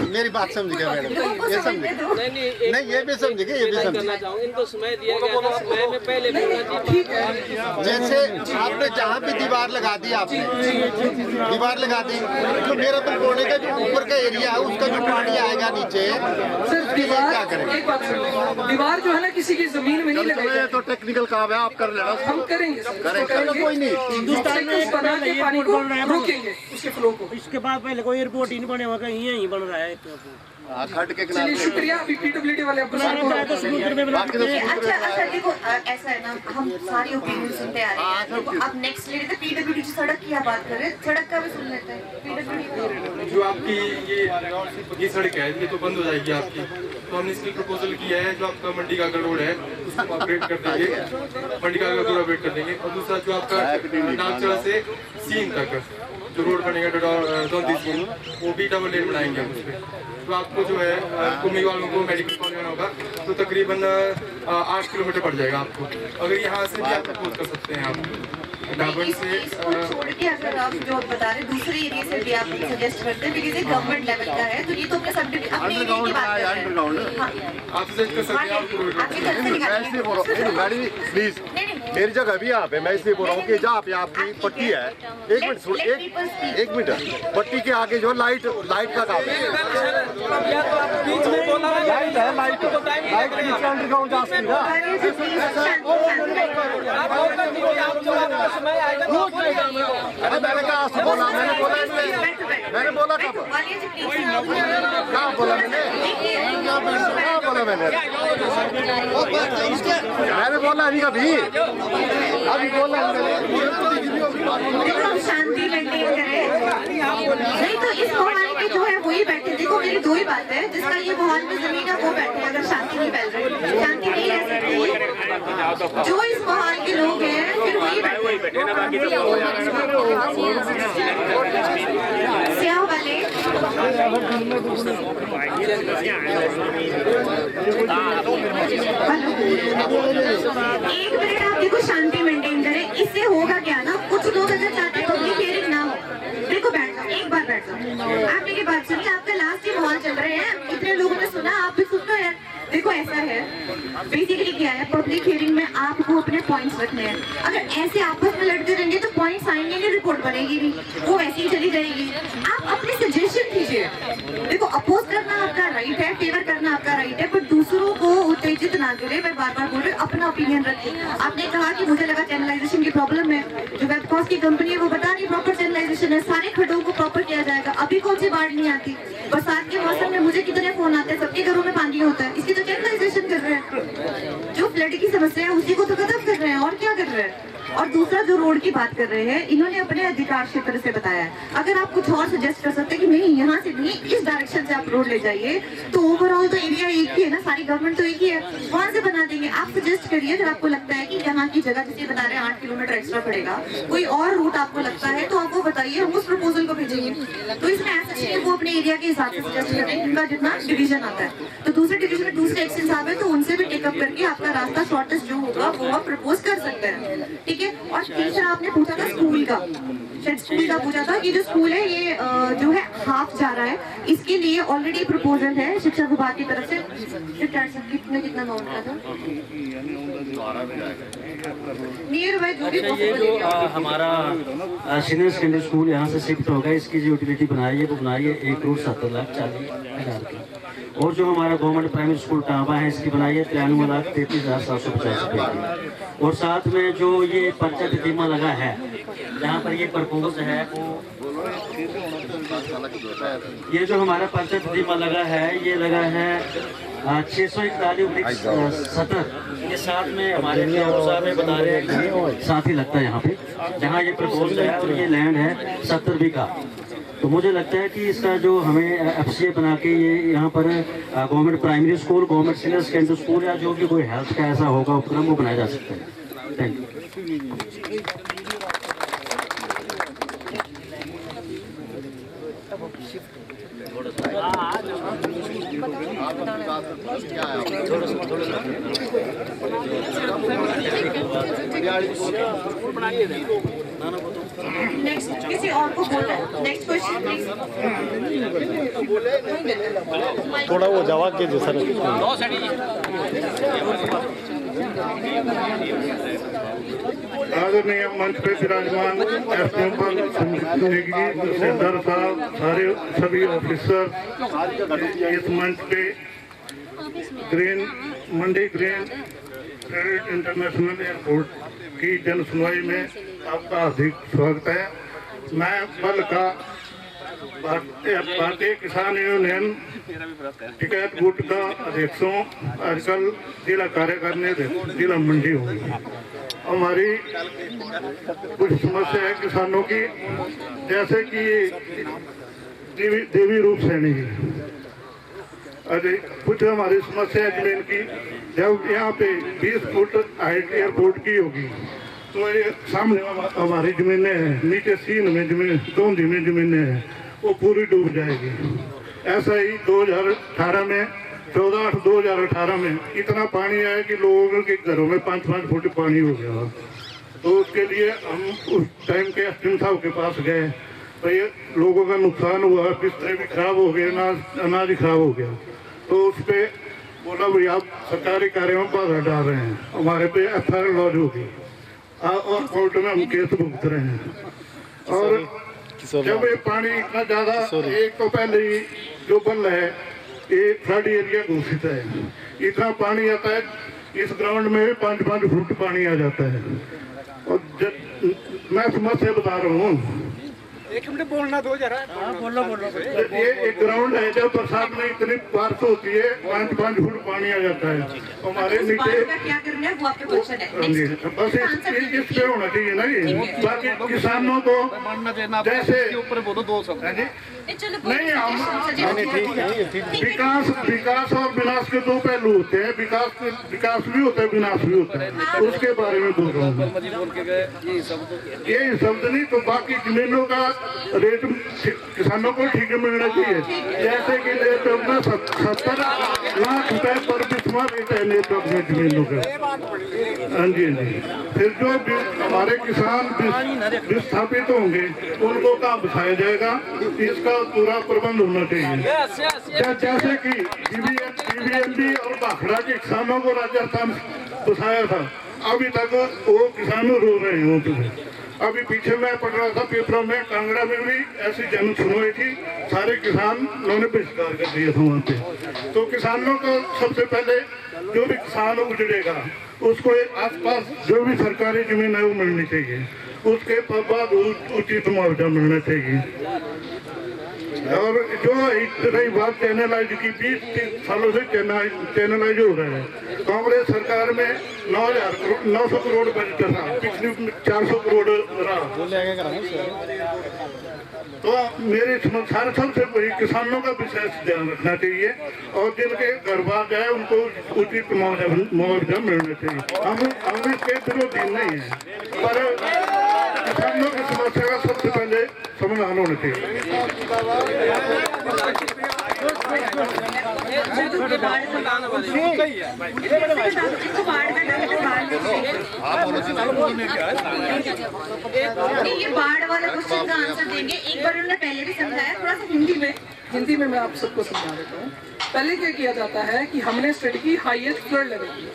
मेरी बात समझेगा मैडम, ये समझेगा, नहीं ये भी समझेगा, ये भी समझेगा। इनको समय दिया गया था, समय में पहले बोलना ठीक है, जैसे आपने जहाँ भी दीवार लगा दी, आपने दीवार लगा दी, तो मेरा कोने का जो ऊपर का एरिया है उसका जो पानी आएगा नीचे, सर दीवार, एक बात सुनिए, दीवार जो है ना किसी की जमीन में नहीं लगाई जाती। तो टेक्निकल काम है, आप कर लेना, हम करेंगे सर, करेंगे, कोई नहीं। हिंदुस्तान में बना के पानी को रोकेंगे उसके फ्लो को। इसके बाद पहले कोई एयरपोर्ट ही नहीं बने हुआ, कहीं यहीं बन रहा है। खड्ड के चलिए शुक्रिया, अभी पीडब्ल्यूडी वाले आपको अच्छा देखो, ऐसा है ना, हम सारी ओपिनियन सुनते आ रहे हैं। देखो अब नेक्स्ट ले लेते पीडब्ल्यूडी की, सड़क की आप बात कर रहे हैं, सड़क का भी सुन लेते हैं। पीडब्ल्यूडी जो आपकी ये सड़क है ये तो बंद हो जाएगी आपकी, तो हमने इसकी प्रपोजल किया है, जो आपका मंडी का रोड है उसको अपग्रेड कर देंगे, मंडी का रोड अपग्रेड कर देंगे, और दूसरा जो आपका नागचड़ा से सीन तक जो रोड बनेगा दौंदी सीन, वो भी डबल लेन बनाएंगे उसमें। तो आपको जो है कुम्मी वालों को मेडिकल कॉलेज जाना होगा तो तकरीबन 8 किलोमीटर पड़ जाएगा आपको। अगर यहाँ से भी आप प्रपोज कर सकते हैं, आप डाबर से छोड़ के अगर आप जो बता रहे दूसरे एरिया से भी आप सजेस्ट करते हैं, बिकॉज़ ये गवर्नमेंट लेवल का है, तो ये तो अपने सब अपने एरिया की बात कर रहे हैं। आप सजेस्ट कर सकते हैं, आप गाड़ी प्लीज मेरी जगह भी यहाँ पे, मैं इसलिए बोल रहा हूँ कि जहाँ पे आपकी पट्टी है, एक मिनट सुन, एक मिनट, पट्टी के आगे जो लाइट का काम है, लाइट है, लाइट लाइट नीचे अंडरग्राउंड जा सकती है। अरे मैंने कहा आपसे बोला, मैंने बोला कब? क्या बोला मैंने? क्या बोला मैंने? मैंने बोला नहीं कभी, अभी बोला देखो, हम शांति मेंटेन करें। नहीं तो इस माहौल में जो है वही बैठे। देखो, मेरी दो ही बात है, जिसका ये माहौल में जमीन है वो बैठे। अगर शांति नहीं फैल रही, शांति नहीं रह सकती, जो इस माहौल के लोग हैं फिर वही बैठे। स्याह वाले एक मिनट, आप देखो शांति मेंटेन करें। इससे होगा क्या ना, कुछ लोग अगर चाहते हैं पब्लिक हियरिंग ना हो, देखो बैठ जाओ, एक बार बैठ जाओ। आप मेरी बात सुनिए, आपका लास्ट ही माहौल चल रहे हैं, इतने लोगों ने सुना, आप भी सुन लो यार। देखो ऐसा है, बेसिकली क्या है, पब्लिक हियरिंग में आपको अपने पॉइंट्स रखने हैं। अगर ऐसे आपस में लड़ते रहेंगे तो पॉइंट्स आएंगे नहीं, रिपोर्ट बनेगी नहीं, वो वैसे ही चली जाएगी। आप अपने सजेशन कीजिए। देखो, अपोज करना आपका राइट है, फेवर करना आपका राइट है, पर दूसरों को उत्तेजित ना करें। मैं बार बार बोल रही हूँ, अपना ओपिनियन रखिए। आपने कहा कि मुझे लगा चैनलाइजेशन की प्रॉब्लम है, जो वेबकॉस्ट की कंपनी है वो बता रही प्रॉपर चैनलाइजेशन है, सारे खड्डों को प्रॉपर किया जाएगा। अभी कौन सी बाढ़ नहीं आती? बरसात के मौसम में मुझे कितने फोन आते हैं, सबके घरों में पानी होता है, इसकी तो चैनलाइजेशन कर रहे हैं। जो फ्लड की समस्या है उसी को तो खत्म कर रहे हैं, और क्या कर रहे हैं। और दूसरा, जो रोड की बात कर रहे हैं, इन्होंने अपने अधिकार क्षेत्र से बताया है। अगर आप कुछ और सजेस्ट कर सकते हैं कि नहीं यहाँ से नहीं, इस डायरेक्शन से आप रोड ले जाइए, तो ओवरऑल तो एरिया एक ही है ना, सारी गवर्नमेंट तो एक ही है, वहाँ से बना देंगे। आप सजेस्ट करिए, अगर आपको लगता है कि यहाँ की जगह जिसे बता रहे हैं 8 किलोमीटर एक्स्ट्रा पड़ेगा, कोई और रूट आपको लगता है तो आप वो बताइए, हम उस प्रपोजल को भेजेंगे। तो इसमें ऐसा नहीं है, वो अपने एरिया के हिसाब से सजेस्ट करें, उनका जितना डिवीजन आता है। तो दूसरे डिवीजन में दूसरे एक्शन साहब है, तो उनसे भी टेकअप करके आपका रास्ता शॉर्टेस्ट जो होगा वो आप प्रपोज कर सकते हैं, ठीक है। और तीसरा आपने पूछा था स्कूल का, शायद स्कूल का पूछा था कि जो स्कूल है ये जो है हाफ जा रहा है, इसके लिए ऑलरेडी प्रपोजल है शिक्षा विभाग की तरफ से। कितना अमाउंट का था नियर बाय जो भी ये जो हमारा सीनियर सेकेंडरी स्कूल यहाँ से शिफ्ट होगा, इसकी जो यूटिलिटी बनाई है वो बनाई है 1,70,40,000 की। और जो हमारा गवर्नमेंट प्राइमरी स्कूल टांबा है, इसकी बनाई है 93,33,750 रुपये की। और साथ में जो ये पंचायत बीमा लगा है, जहाँ पर ये प्रपोज है, वो ये जो हमारा पंचायत बीमा लगा है, ये लगा है 641/70। ये साथ में हमारे साहब में बता रहे हैं कि साथ ही लगता है यहाँ पे, जहाँ ये प्रपोज है, और ये लैंड है 70 बीघा। तो मुझे लगता है कि इसका जो हमें FCA बना के ये यहाँ पर government primary school, government senior secondary school या जो भी कोई हेल्थ का ऐसा होगा उपक्रम, वो बनाया जा सकता है। Thank you. नेक्स्ट किसी और को बोलना है, नेक्स्ट क्वेश्चन प्लीज। थोड़ा वो जवाब के जैसा आदरणीय मंच पे विराजमान एसडीएम तहसीलदार साहब, सारे सभी ऑफिसर, इस मंच पे मंडी ग्रीन ट्रेड इंटरनेशनल एयरपोर्ट की जन सुनवाई में आपका हार्दिक स्वागत है। मैं बल का भारतीय किसान यूनियन टिकैत गुट का अध्यक्षों, आजकल जिला कार्यकारिणी जिला मंडी होगी। हमारी कुछ समस्या है किसानों की, जैसे कि देवी रूप सैनी जी, अरे कुछ हमारी समस्या है जमीन की। जब यहाँ पे 20 फुट हाइट एयरपोर्ट की होगी तो ये सामने हमारी जमीनें हैं, नीचे सीन में जमीन, दोंदी में जमीनें हैं, वो पूरी डूब जाएगी। ऐसा ही 2018 में 14/8/2018 में इतना पानी आया कि लोगों के घरों में 5-5 फुट पानी हो गया। तो उसके लिए हम उस टाइम के एसडीएम साहब के पास गए, तो ये लोगों का नुकसान हुआ, बिस्तर भी खराब हो गए, अनाज भी खराब हो गया। तो उस पर बोला भाई आप सरकारी कार्य में बाधा डाल रहे हैं, हमारे पे FIR लॉन्च होगी और कोर्ट में हम केस भुगत रहे हैं। और जब ये पानी इतना ज़्यादा, एक तो पहले ही जो बल है ये फ्लड एरिया घोषित है। इतना पानी आता है, इस ग्राउंड में 5-5 फुट पानी आ जाता है। और मैं समस्या बता रहा हूँ, एक मिनट बोलना दो जरा। बोलो ये एक ग्राउंड है, जब बरसात में इतनी बारिश होती है 5-5 फुट पानी आ जाता है। हमारे नीचे क्या करना है वो आपका क्वेश्चन है। बस इस पे होना चाहिए ना ये। बाकी किसानों को जैसे ऊपर बोलो 2 शब्द। नहीं, हम विकास और विनाश के 2 पहलू होते हैं। विकास भी होता है, विनाश भी होता है। उसके बारे में बोल रहा हूँ। ये शब्द नहीं तो बाकी जमीनों का रेट किसानों को ठीक मिलना चाहिए। जैसे कि नेटवर्क में 70 लाख रुपए पर बिस्मा रेट है नेटवर्क में जमीनों का। हाँ जी, हाँ जी। फिर जो हमारे किसान विस्थापित होंगे उनको कहाँ बसाया जाएगा, इसका पूरा प्रबंध होना चाहिए। जैसे कि बीबीएमबी और भाखड़ा के किसानों को राजस्थान बसाया था, अभी तक वो किसान रो रहे हैं वहाँ पे। अभी पीछे मैं पढ़ रहा था पेपरों में, कांगड़ा में भी ऐसी जन सुनवाई थी, सारे किसान उन्होंने बहिष्कार कर दिया था वहाँ पे। तो किसानों को सबसे पहले जो भी किसान उजड़ेगा उसको आसपास जो भी सरकारी जमीन है वो मिलनी चाहिए। उसके बाद उचित मुआवजा मिलना चाहिए। और जो रही बात चैनलाइज की, 20 सालों से चैनलाइज हो रहा है। कांग्रेस सरकार में 900 करोड़ बजट था, पिछली 400 करोड़ रहा। तो मेरे सारे सबसे बड़ी किसानों का विशेष ध्यान रखना चाहिए और जिनके घर बार जाए उनको उचित मुआवजा मिलना चाहिए। हम इसके विरोधी नहीं है, पर किसानों की समस्या का सबसे पहले समाधान होना चाहिए। ये बाढ़ वाला क्वेश्चन का आंसर देंगे। एक बार उन्होंने पहले भी समझाया, थोड़ा सा हिंदी में मैं आप सबको समझा देता हूँ। पहले क्या किया जाता है कि हमने स्टडी की हाईएस्ट फ्लड लेवल की,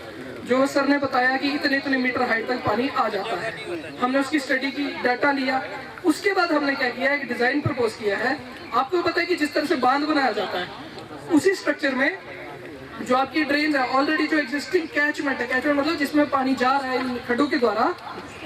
जो सर ने बताया कि इतने मीटर हाइट तक पानी आ जाता है। हमने उसकी स्टडी की, डाटा लिया। उसके बाद हमने क्या किया, एक डिजाइन प्रपोज किया है। आपको पता है कि जिस तरह से बांध बनाया जाता है, उसी स्ट्रक्चर में जो आपकी ड्रेन है, ऑलरेडी जो एग्जिस्टिंग कैचमेंट है, कैचमेंट मतलब जिसमें पानी जा रहा है इन खड्डों के द्वारा,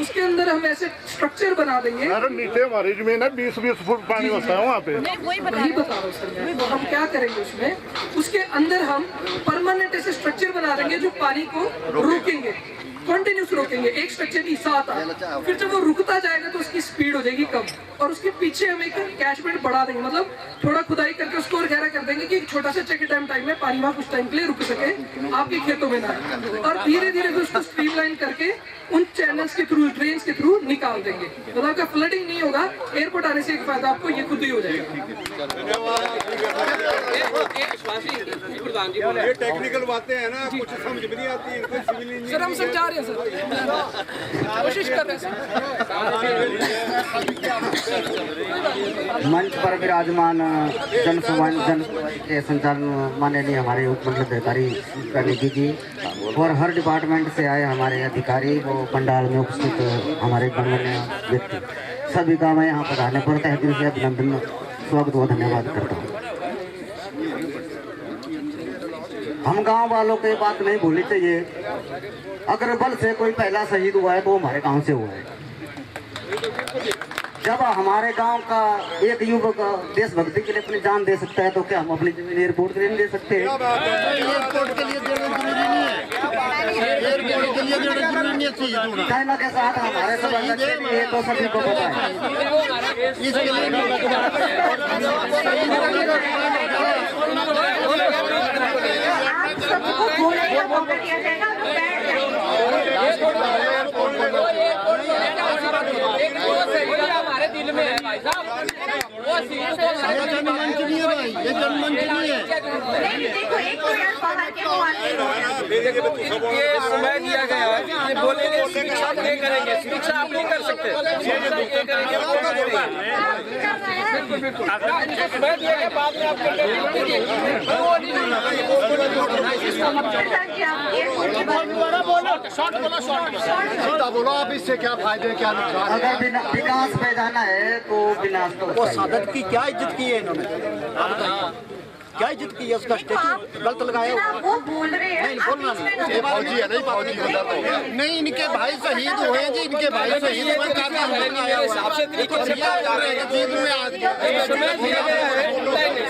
उसके अंदर हम ऐसे स्ट्रक्चर बना देंगे। नीचे हमारी जमीन है, 20-20 फुट पानी होता है वहाँ पे। वही बता रहा हूँ सर। तो हम क्या करेंगे उसमें, उसके अंदर हम परमानेंट ऐसे स्ट्रक्चर बना देंगे जो पानी को रोकेंगे, कंटिन्यूस रोकेंगे। एक स्ट्रक्चर की साथ आए, फिर जब वो रुकता जाएगा तो उसकी स्पीड हो जाएगी कम, और उसके पीछे हम एक कैचमेंट बढ़ा देंगे, मतलब थोड़ा खुदाई करके उसको और गहरा कर देंगे कि एक छोटा सा चेक टाइम में पानी वहाँ कुछ टाइम के लिए रुक सके, आपके खेतों में ना। और धीरे धीरे फिर उसको स्ट्रीमलाइन करके उन चैनल्स के थ्रू, ड्रेन्स के थ्रू निकाल देंगे। मतलब आपका फ्लडिंग नहीं होगा। एयरपोर्ट आने से एक फायदा आपको ये खुद ही हो जाएगा। ये टेक्निकल बातें हैं ना, कुछ समझ भी नहीं आती इनको। सिविल इंजीनियर सर हम समझा रहे हैं सर, कोशिश कर रहे हैं सर। मंच पर विराजमान जन के संचालन माननीय हमारे उप मंडलाधिकारी निधि जी और हर डिपार्टमेंट से आए हमारे अधिकारी, वो पंडाल में उपस्थित हमारे गणमान्य व्यक्ति, सभी का मैं यहाँ पधारने पर तहे दिल से अभिनंदन, स्वागत व धन्यवाद करता हूँ। हम गांव वालों की बात नहीं भूलनी चाहिए। अगर बल से कोई पहला शहीद हुआ है तो हमारे गांव से हुआ है। जब हमारे गांव का एक युवक देशभक्ति के लिए अपनी जान दे सकता है तो क्या हम अपनी जमीन एयरपोर्ट के लिए नहीं दे सकते? एयरपोर्ट के लिए देना जरूरी नहीं है। एयरपोर्ट के लिए देना जरूरी नहीं है। चाइना के साथ हमारे संबंध ये तो सभी को पता है। इसके लिए आप सबको बोलने का मौका दिया जाएगा, आप बैठ जाइए। हमारे दिल में है भाई साहब, ये जनमंच नहीं है भाई, ये जनमंच नहीं है। नहीं देखो, एक तो यार बाहर के वो आते ये समय दिया गया है, ये बोलेंगे शिक्षा नहीं करेंगे, शिक्षा आप नहीं कर सकते, ये करेंगे समय दिया गया, बाद में आप बोलो आप इससे क्या फायदे क्या नुकसान? अगर विकास पे जाना है तो विनाश तो वो सादत की क्या इज्जत की है इन्होंने? क्या इज्जत की है, उसका स्टेचू गलत लगाया हुआ। वो बोल रहे हैं, नहीं बोलना नहीं, ये फौजी है नहीं, फौजी नहीं, इनके भाई शहीद हुए जी, इनके भाई शहीद हुए,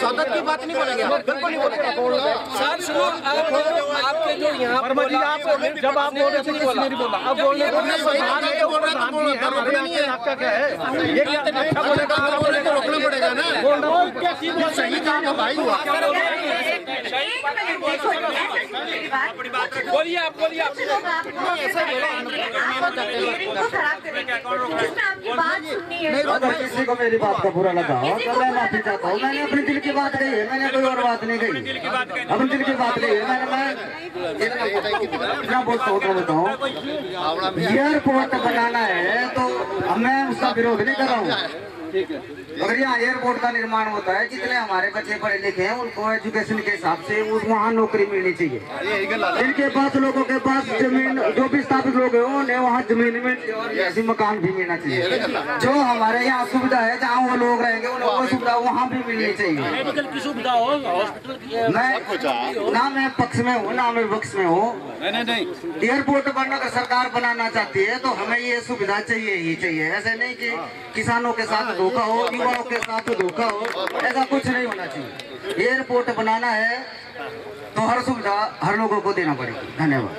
सदर की बात नहीं बोलेंगे, बिल्कुल नहीं बोलेंगे। आपके जो यहाँ पर जब आप बोल रहे थे किसी ने नहीं बोला, अब बोलने को नहीं है, आपका क्या है, ये क्या रोकना पड़ेगा ना, सही काम का भाई हुआ। बोलिए आप, बोलिए आप। अगर किसी को मेरी बात का बुरा लगा हो तो मैं माफी चाहता हूँ। मैंने अपने दिल की बात कही है, मैंने कोई और बात नहीं कही, अपने दिल की बात कही है। मैं इतना बोलता हूँ एयरपोर्ट बनाना है तो मैं उसका विरोध नहीं कर रहा हूँ। अगर यहाँ एयरपोर्ट का निर्माण होता है, जितने हमारे बच्चे पढ़े लिखे हैं उनको एजुकेशन के हिसाब से वहाँ नौकरी मिलनी चाहिए। जिनके पास, लोगों के पास जमीन, जो भी स्थापित लोग हैं उन्हें वहाँ जमीन में ऐसी मकान भी मिलना चाहिए। जो हमारे यहाँ सुविधा है, जहाँ वो लोग रहेंगे उन्हें वो सुविधा वहाँ भी मिलनी चाहिए। मेडिकल की सुविधा हो, हॉस्पिटल की, मैं ना मैं पक्ष में हूँ ना मैं विपक्ष में हूँ। नहीं एयरपोर्ट बनना अगर सरकार बनाना चाहती है तो हमें ये सुविधा चाहिए ही चाहिए। ऐसे नहीं कि किसानों के साथ धोखा हो, युवाओं के साथ धोखा हो, ऐसा कुछ नहीं होना चाहिए। एयरपोर्ट बनाना है तो हर सुविधा हर लोगों को देना पड़ेगी। धन्यवाद।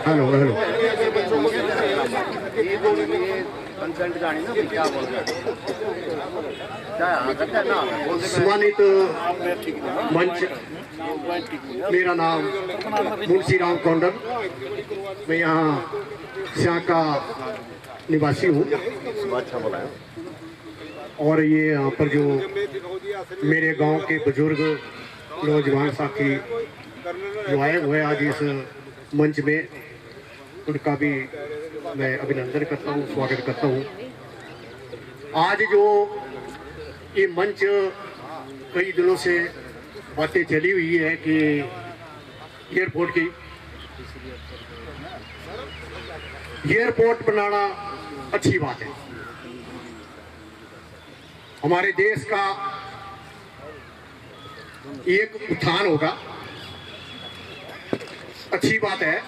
हेलो हेलो सम्मानित मंच, मेरा नाम मुंशी राम कौंडल, मैं यहाँ सियां का निवासी हूँ। और ये यहाँ पर जो मेरे गांव के बुजुर्ग नौजवान साथी जो आए हुए आज इस मंच में, उनका भी मैं अभिनंदन करता हूँ, स्वागत करता हूँ। आज जो ये मंच कई दिनों से बातें चली हुई है कि एयरपोर्ट की, एयरपोर्ट बनाना अच्छी बात है, हमारे देश का एक उत्थान होगा, अच्छी बात है।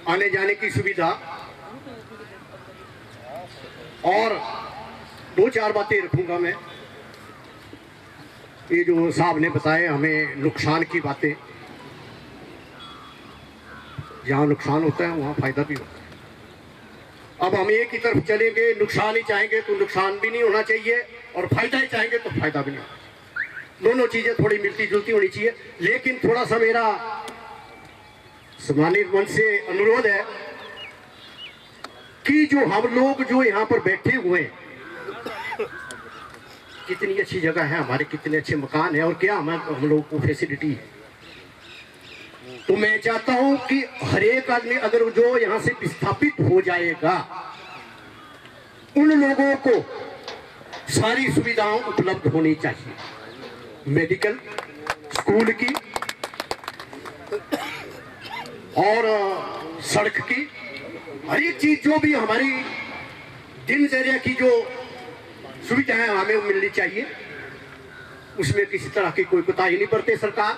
आने जाने की सुविधा, और दो चार बातें रखूंगा मैं। ये जो साहब ने बताए हमें नुकसान की बातें, जहाँ नुकसान होता है वहाँ फायदा भी होता है। अब हम एक ही तरफ चलेंगे, नुकसान ही चाहेंगे तो नुकसान भी नहीं होना चाहिए, और फायदा ही चाहेंगे तो फायदा भी नहीं होना। दोनों चीजें थोड़ी मिलती जुलती होनी चाहिए। लेकिन थोड़ा सा मेरा सम्मानित मंच से अनुरोध है कि जो हम लोग जो यहाँ पर बैठे हुए हैं, कितनी अच्छी जगह है हमारे, कितने अच्छे मकान है, और क्या हम लोगों को फैसिलिटी है। तो मैं चाहता हूं कि हर एक आदमी अगर जो यहाँ से विस्थापित हो जाएगा, उन लोगों को सारी सुविधाएं उपलब्ध होनी चाहिए, मेडिकल, स्कूल की और सड़क की, हर एक चीज जो भी हमारी दिनचर्या की जो सुविधाएं हमें मिलनी चाहिए, उसमें किसी तरह की कोई कोताही नहीं बरते सरकार।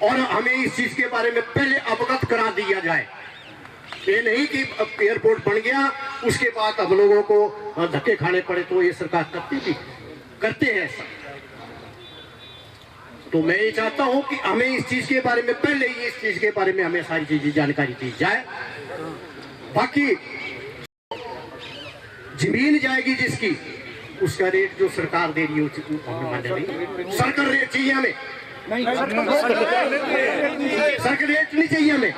और हमें इस चीज के बारे में पहले अवगत करा दिया जाए। ये नहीं कि एयरपोर्ट बन गया उसके बाद हम लोगों को धक्के खाने पड़े, तो ये सरकार करते हैं ऐसा। तो मैं ये चाहता हूं कि हमें इस चीज के बारे में पहले ही, इस चीज के बारे में हमें सारी चीजें जानकारी दी जाए। बाकी जमीन जाएगी जिसकी, उसका रेट जो सरकार दे रही है हमें मान्य नहीं। सर्कल रेट चाहिए हमें, सर्कल रेट नहीं चाहिए हमें,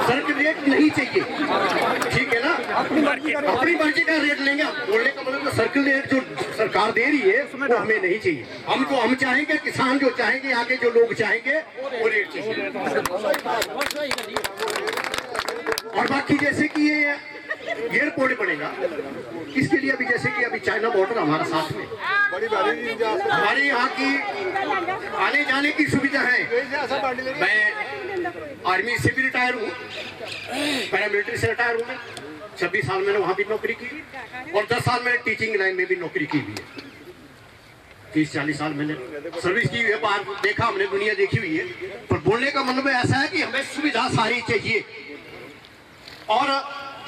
सर्कल रेट नहीं चाहिए, ठीक है ना। अपनी मर्जी का रेट लेंगे। बोलने का मतलब सर्कल रेट जो सरकार दे रही है वो हमें नहीं चाहिए। हम चाहेंगे, किसान जो चाहेंगे, यहाँ के जो लोग चाहेंगे वो रेट चाहिए। और बाकी जैसे कि ये एयरपोर्ट बनेगा, इसके लिए अभी जैसे कि अभी चाइना बॉर्डर हमारा साथ में, हमारे यहाँ की आने जाने की सुविधा है। मैं आर्मी से भी रिटायर हूँ, पैरामिलिट्री से रिटायर हूँ मैं। 26 साल मैंने वहाँ भी नौकरी की और 10 साल मैंने टीचिंग लाइन में भी नौकरी की हुई है। 30-40 साल मैंने सर्विस की हुई है, बाहर देखा हमने, दुनिया देखी हुई है। पर बोलने का मतलब ऐसा है कि हमें सुविधा सारी चाहिए। और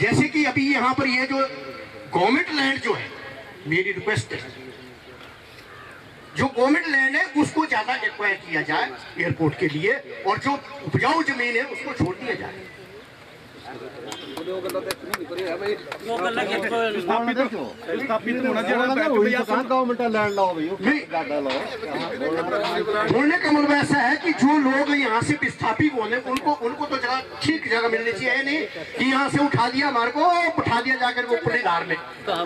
जैसे कि अभी यहाँ पर ये जो गवर्नमेंट लैंड जो है, मेरी रिक्वेस्ट है जो गवर्नमेंट लैंड है उसको ज्यादा एक्वायर किया जाए एयरपोर्ट के लिए, और जो उपजाऊ जमीन है उसको छोड़ दिया जाए। बोलने का मतलब ऐसा है कि जो लोग यहाँ से विस्थापित होने उनको तो जगह, ठीक जगह मिलनी चाहिए, नहीं कि यहाँ से उठा दिया हमारे को, उठा दिया जाकर वो पुलिस धार में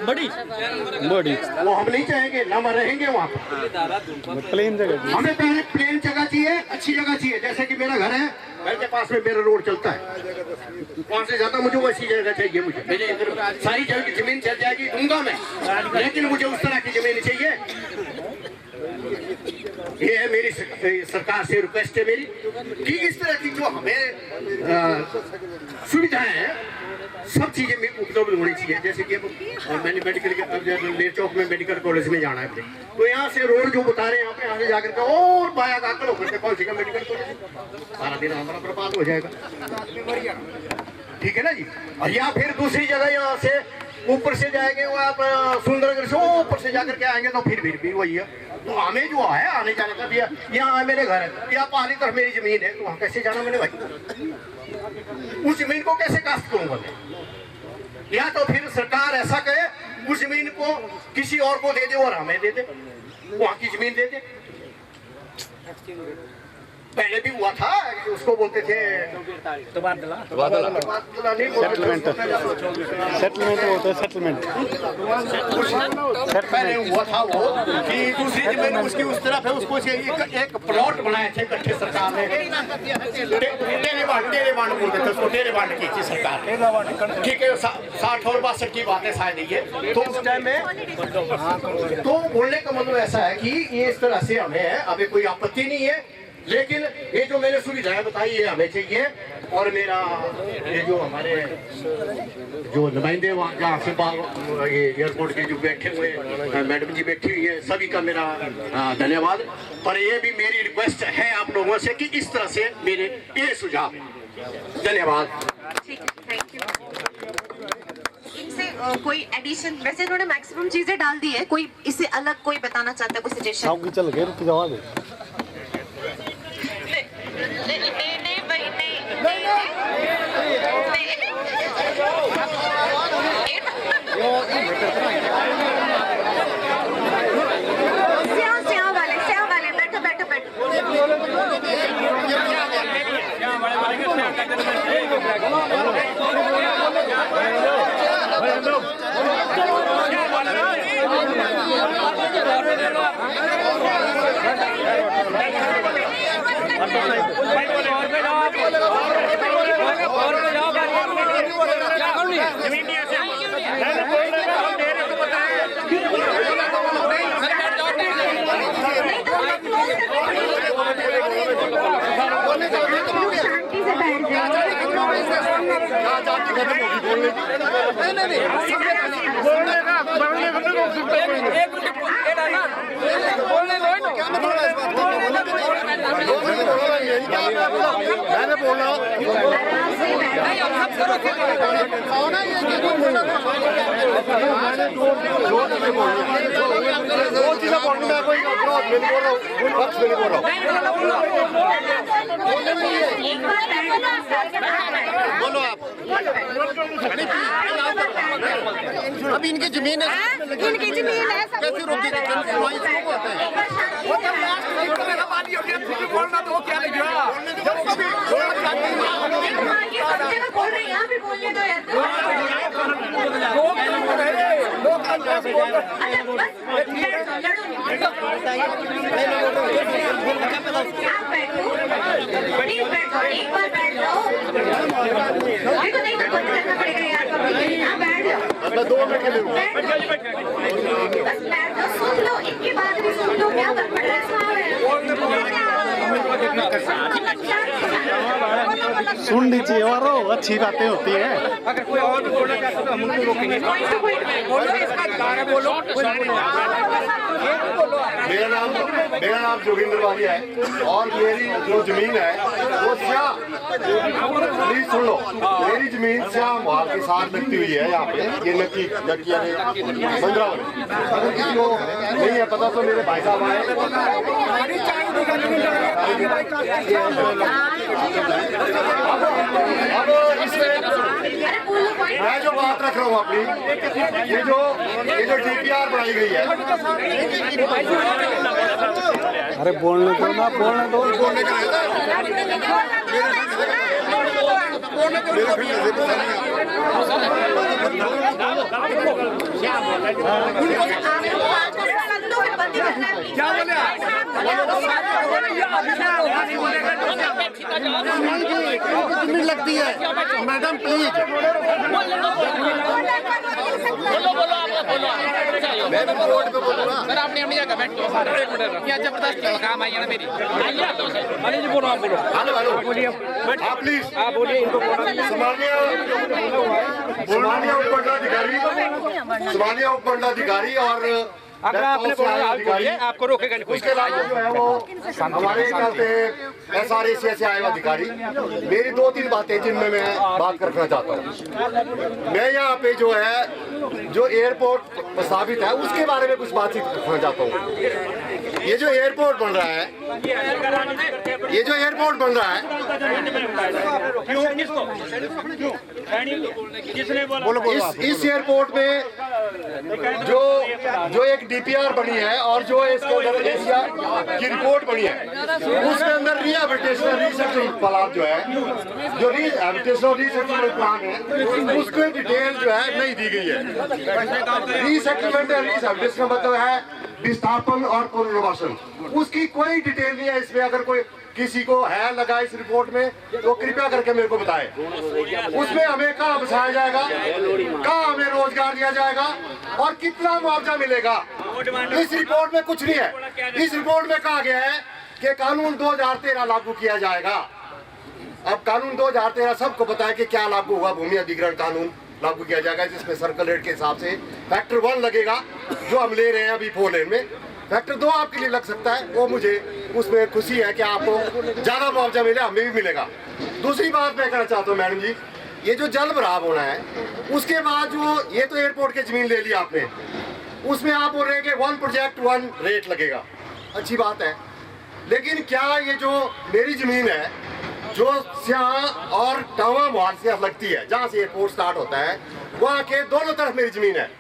बड़ी वो हम नहीं चाहेंगे, ना हम रहेंगे वहाँ पर। प्लेन जगह, हमें पहले प्लेन जगह चाहिए, अच्छी जगह चाहिए। जैसे कि मेरा घर है, घर के पास में मेरा रोड चलता है, वहाँ से ज्यादा मुझे वैसी जगह चाहिए। मुझे सारी जगह की जमीन चल जाएगी, दूंगा मैं, लेकिन मुझे उस तरह की जमीन चाहिए। ये है मेरी सरकार से रिक्वेस्ट है मेरी कि इस तरह की जो हमें सुविधाएं हैं, सब चीजें उपलब्ध होनी चाहिए। जैसे कि मैंने मेडिकल नेर चौक में मेडिकल कॉलेज में जाना है, तो यहाँ से रोड जो बता रहे हैं, यहाँ पे आगे जाकर के और बाया काकड़ होकर के कौन सी का मेडिकल कॉलेज, सारा दिन हमारा बर्बाद हो जाएगा। ठीक है ना जी। और या फिर दूसरी जगह यहाँ से ऊपर से जाएंगे, वो आप सुंदरगढ़ से ऊपर से जाकर के आएंगे तो फिर भी वही है। तो हमें जो है आने जाने का भी, यहाँ मेरे घर है, यहाँ पहाड़ी तरफ मेरी जमीन है, तो वहाँ कैसे जाना मैंने भाई? उस जमीन को कैसे काश्त करूंगा मैं? या तो फिर सरकार ऐसा करे, उस जमीन को किसी और को दे दे और हमें दे दे, वहाँ की जमीन दे दे। पहले भी हुआ था, उसको बोलते थे तबादला नहीं, सेटलमेंट पहले हुआ था वो कि दूसरी जमीन उसकी उस तरफ है, उसको एक प्लॉट बनाए थे इकट्ठे सरकार ने, टेरे बांड बोलते थे उसको, टेरे बांड की थी सरकार। ठीक है, 60 और 62 की बातें शायद ये, तो उस टाइम में तो बोलने का मतलब ऐसा है कि ये इस तरह से हमें अभी कोई आपत्ति नहीं है, लेकिन ये जो मैंने सुविधाएं बताई ये हमें चाहिए। और मेरा ये जो हमारे जो नुमाइंदे वहाँ जहाँ से ये एयरपोर्ट के जो बैठे हुए मैडम जी बैठी हुई है, सभी का मेरा धन्यवाद। पर ये भी मेरी रिक्वेस्ट है आप लोगों से कि इस तरह से मेरे ये सुझाव है। धन्यवाद। ठीक है, थैंक यू। इनसे कोई एडिशन, वैसे इन्होंने मैक्सिमम चीजें डाल दी है, कोई इससे अलग कोई बताना चाहता है, कोई सजेशन? चल गए रुक जाओ आगे। स्याह वाले बैठो बैठो बैठो। मैंने बोला दो चीजें बोलनी है, कोई अपराध नहीं बोल रहा हूँ, कोई पक्ष नहीं बोल रहा हूँ। बोलो आप। अभी इनकी जमीन है, इनकी जमीन है, कैसे रोकी? बोलना तो क्या लगा? बोल रहे हैं, यहाँ भी बोलने दो यार। प्लीज बैठो, एक बार बैठ जाओ। देखो नहीं तो बंद करना पड़ेगा यार, बैठ जाओ। मैं 2 मिनट के लिए बस बैठ जाओ, सुन लो, इनकी बात भी सुन लो, क्या फर्क पड़ रहा है सुन लीजिए और अच्छी बातें होती हैं। अगर कोई और भी बोलना चाहता है तो हम उनको रोकेंगे। बोलो, इसका अधिकार है, बोलो। मेरा नाम जोगिंदर वालिया है और मेरी जो जमीन है वो श्याम, प्लीज सुन लो, मेरी जमीन श्याम वहां के साथ लगती हुई है। यहाँ पे ये नक्की मंदरावली, अगर किसी को नहीं है पता तो मेरे भाई साहब आए। अब इसमें मैं जो बात रख रहा हूँ अपनी, ये जो DPR बनाई गई है। अरे बोलने दो ना, बोलने दो। बोलने का कितनी लगती है मैडम, प्लीज। सर आपने अपनी जगह बैठो, क्या जबरदस्त काम आई है ना मेरी। अरे जी बोलो, आप बोलो। हेलो बोलिए आप प्लीज। आप बोलिए इनको। समान्य उपमंडलाधिकारी और अगर आपने बोला आपको रोकेगा नहीं कोई। उसके अलावा जो है वो हमारे SRACS से आए हुए अधिकारी। मेरी 2-3 बातें जिनमें मैं बात रखना चाहता हूँ। मैं यहाँ पे जो है जो एयरपोर्ट प्रस्तावित है उसके बारे में कुछ बातचीत करना चाहता हूँ। ये जो एयरपोर्ट बन रहा है, इस एयरपोर्ट में जो एक DPR बनी है और जो इसके अंदर एशिया की रिपोर्ट बनी है, उसके अंदर रिहेबिलिटेशन रिसर्च प्लान जो है, जो रिहेबिलिटेशन रिसर्च प्लान है, उसको डिटेल जो है नहीं दी गई है। रीसेटलमेंट और रिहेबिलिटेशन का मतलब है विस्थापन और पुनर्वासन, उसकी कोई डिटेल नहीं है इसमें। अगर कोई किसी को है लगा इस रिपोर्ट में तो कृपया करके मेरे को बताएं। उसमें हमें कहाँ बसाया जाएगा, कहाँ हमें रोजगार दिया जाएगा और कितना मुआवजा मिलेगा, इस रिपोर्ट में कुछ नहीं है। इस रिपोर्ट में कहा गया है कि कानून 2013 लागू किया जाएगा। अब कानून 2013 सबको पता है कि क्या लागू हुआ, भूमि अधिग्रहण कानून लागू किया जाएगा, जिसमें सर्कल रेट के हिसाब से फैक्टर 1 लगेगा जो हम ले रहे हैं अभी 4 लेन में। फैक्टर 2 आपके लिए लग सकता है, वो मुझे उसमें खुशी है कि आपको ज्यादा मुआवजा मिले, हमें भी मिलेगा। दूसरी बात मैं कहना चाहता हूँ मैडम जी, ये जो जल भराव होना है उसके बाद जो ये तो एयरपोर्ट की जमीन ले ली आपने, उसमें आप बोल रहे हैं कि 1 प्रोजेक्ट 1 रेट लगेगा, अच्छी बात है। लेकिन क्या ये जो मेरी जमीन है जो स्याह और टावा मोहाल से लगती है, जहाँ से एयरपोर्ट स्टार्ट होता है, वहाँ के दोनों तरफ मेरी जमीन है।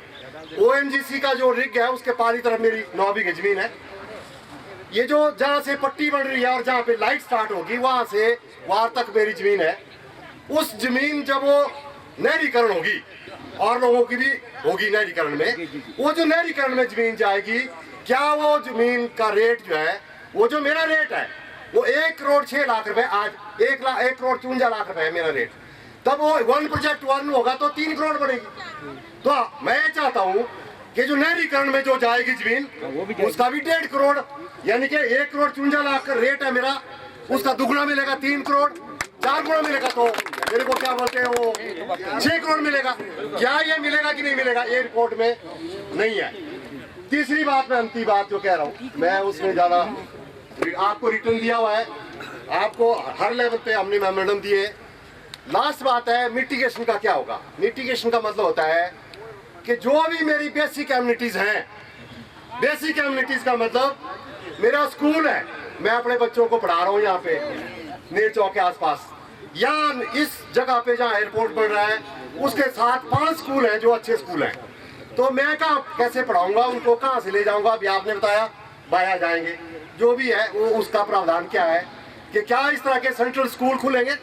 ONGC का जो रिग है उसके पारी तरफ मेरी 9 बीघे जमीन है। ये जो जहाँ से पट्टी बन रही है और जहाँ पे लाइट स्टार्ट होगी वहाँ से वहां तक मेरी जमीन है। उस जमीन जब वो नहरीकरण होगी और लोगों की भी होगी नहरीकरण में, वो जो नहरीकरण में जमीन जाएगी, क्या वो जमीन का रेट जो है, वो जो मेरा रेट है वो 1 करोड़ 6 लाख रुपए, आज 1 करोड़ 54 लाख रुपए है मेरा रेट। तब वो 1 प्रोजेक्ट 1 होगा तो 3 करोड़ बढ़ेगी। तो मैं चाहता हूँ कि जो नहरीकरण में जो जाएगी जमीन उसका भी 1.5 करोड़, यानी कि 1 करोड़ 54 लाख का रेट है मेरा, उसका दुगुना मिलेगा 3 करोड़, 4 गुना मिलेगा तो मेरे को क्या बोलते हैं वो 6 करोड़ मिलेगा। क्या ये मिलेगा कि नहीं मिलेगा, ये रिपोर्ट में नहीं है। तीसरी बात, मैं अंतिम बात जो कह रहा हूँ, मैं उसमें ज्यादा आपको रिटर्न दिया हुआ है, आपको हर लेवल पे हमने मेमोरेंडम दिए। लास्ट बात है मिटिगेशन का क्या होगा। मिटिगेशन का मतलब होता है कि जो भी मेरी बेसिक एमिनिटीज हैं, बेसिक एमिनिटीज का मतलब मेरा स्कूल है, मैं अपने बच्चों को पढ़ा रहा हूँ यहाँ पे नेर चौक के आसपास, या इस जगह पे जहाँ एयरपोर्ट बन रहा है उसके साथ 5 स्कूल हैं जो अच्छे स्कूल हैं। तो मैं कहाँ कैसे पढ़ाऊंगा उनको, कहाँ से ले जाऊंगा, अभी आपने बताया बाया जाएंगे, जो भी है वो उसका प्रावधान क्या है कि क्या इस तरह के सेंट्रल स्कूल खुलेंगे।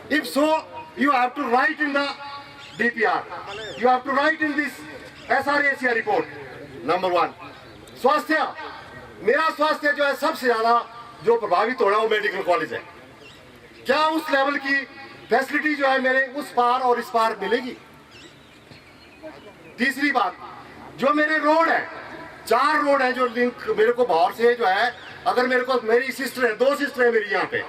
If so, you have to write in the DPR, you have to write in this SRACR report number 1। स्वास्थ्य, मेरा स्वास्थ्य जो है सबसे ज्यादा जो प्रभावित हो रहा है वो मेडिकल कॉलेज है। क्या उस लेवल की फैसिलिटी जो है मेरे उस पार और इस पार मिलेगी? तीसरी बात, जो मेरे रोड है, 4 रोड है जो लिंक मेरे को बाहर से जो है, अगर मेरे को मेरी सिस्टर है, 2 सिस्टर है मेरी यहाँ पे,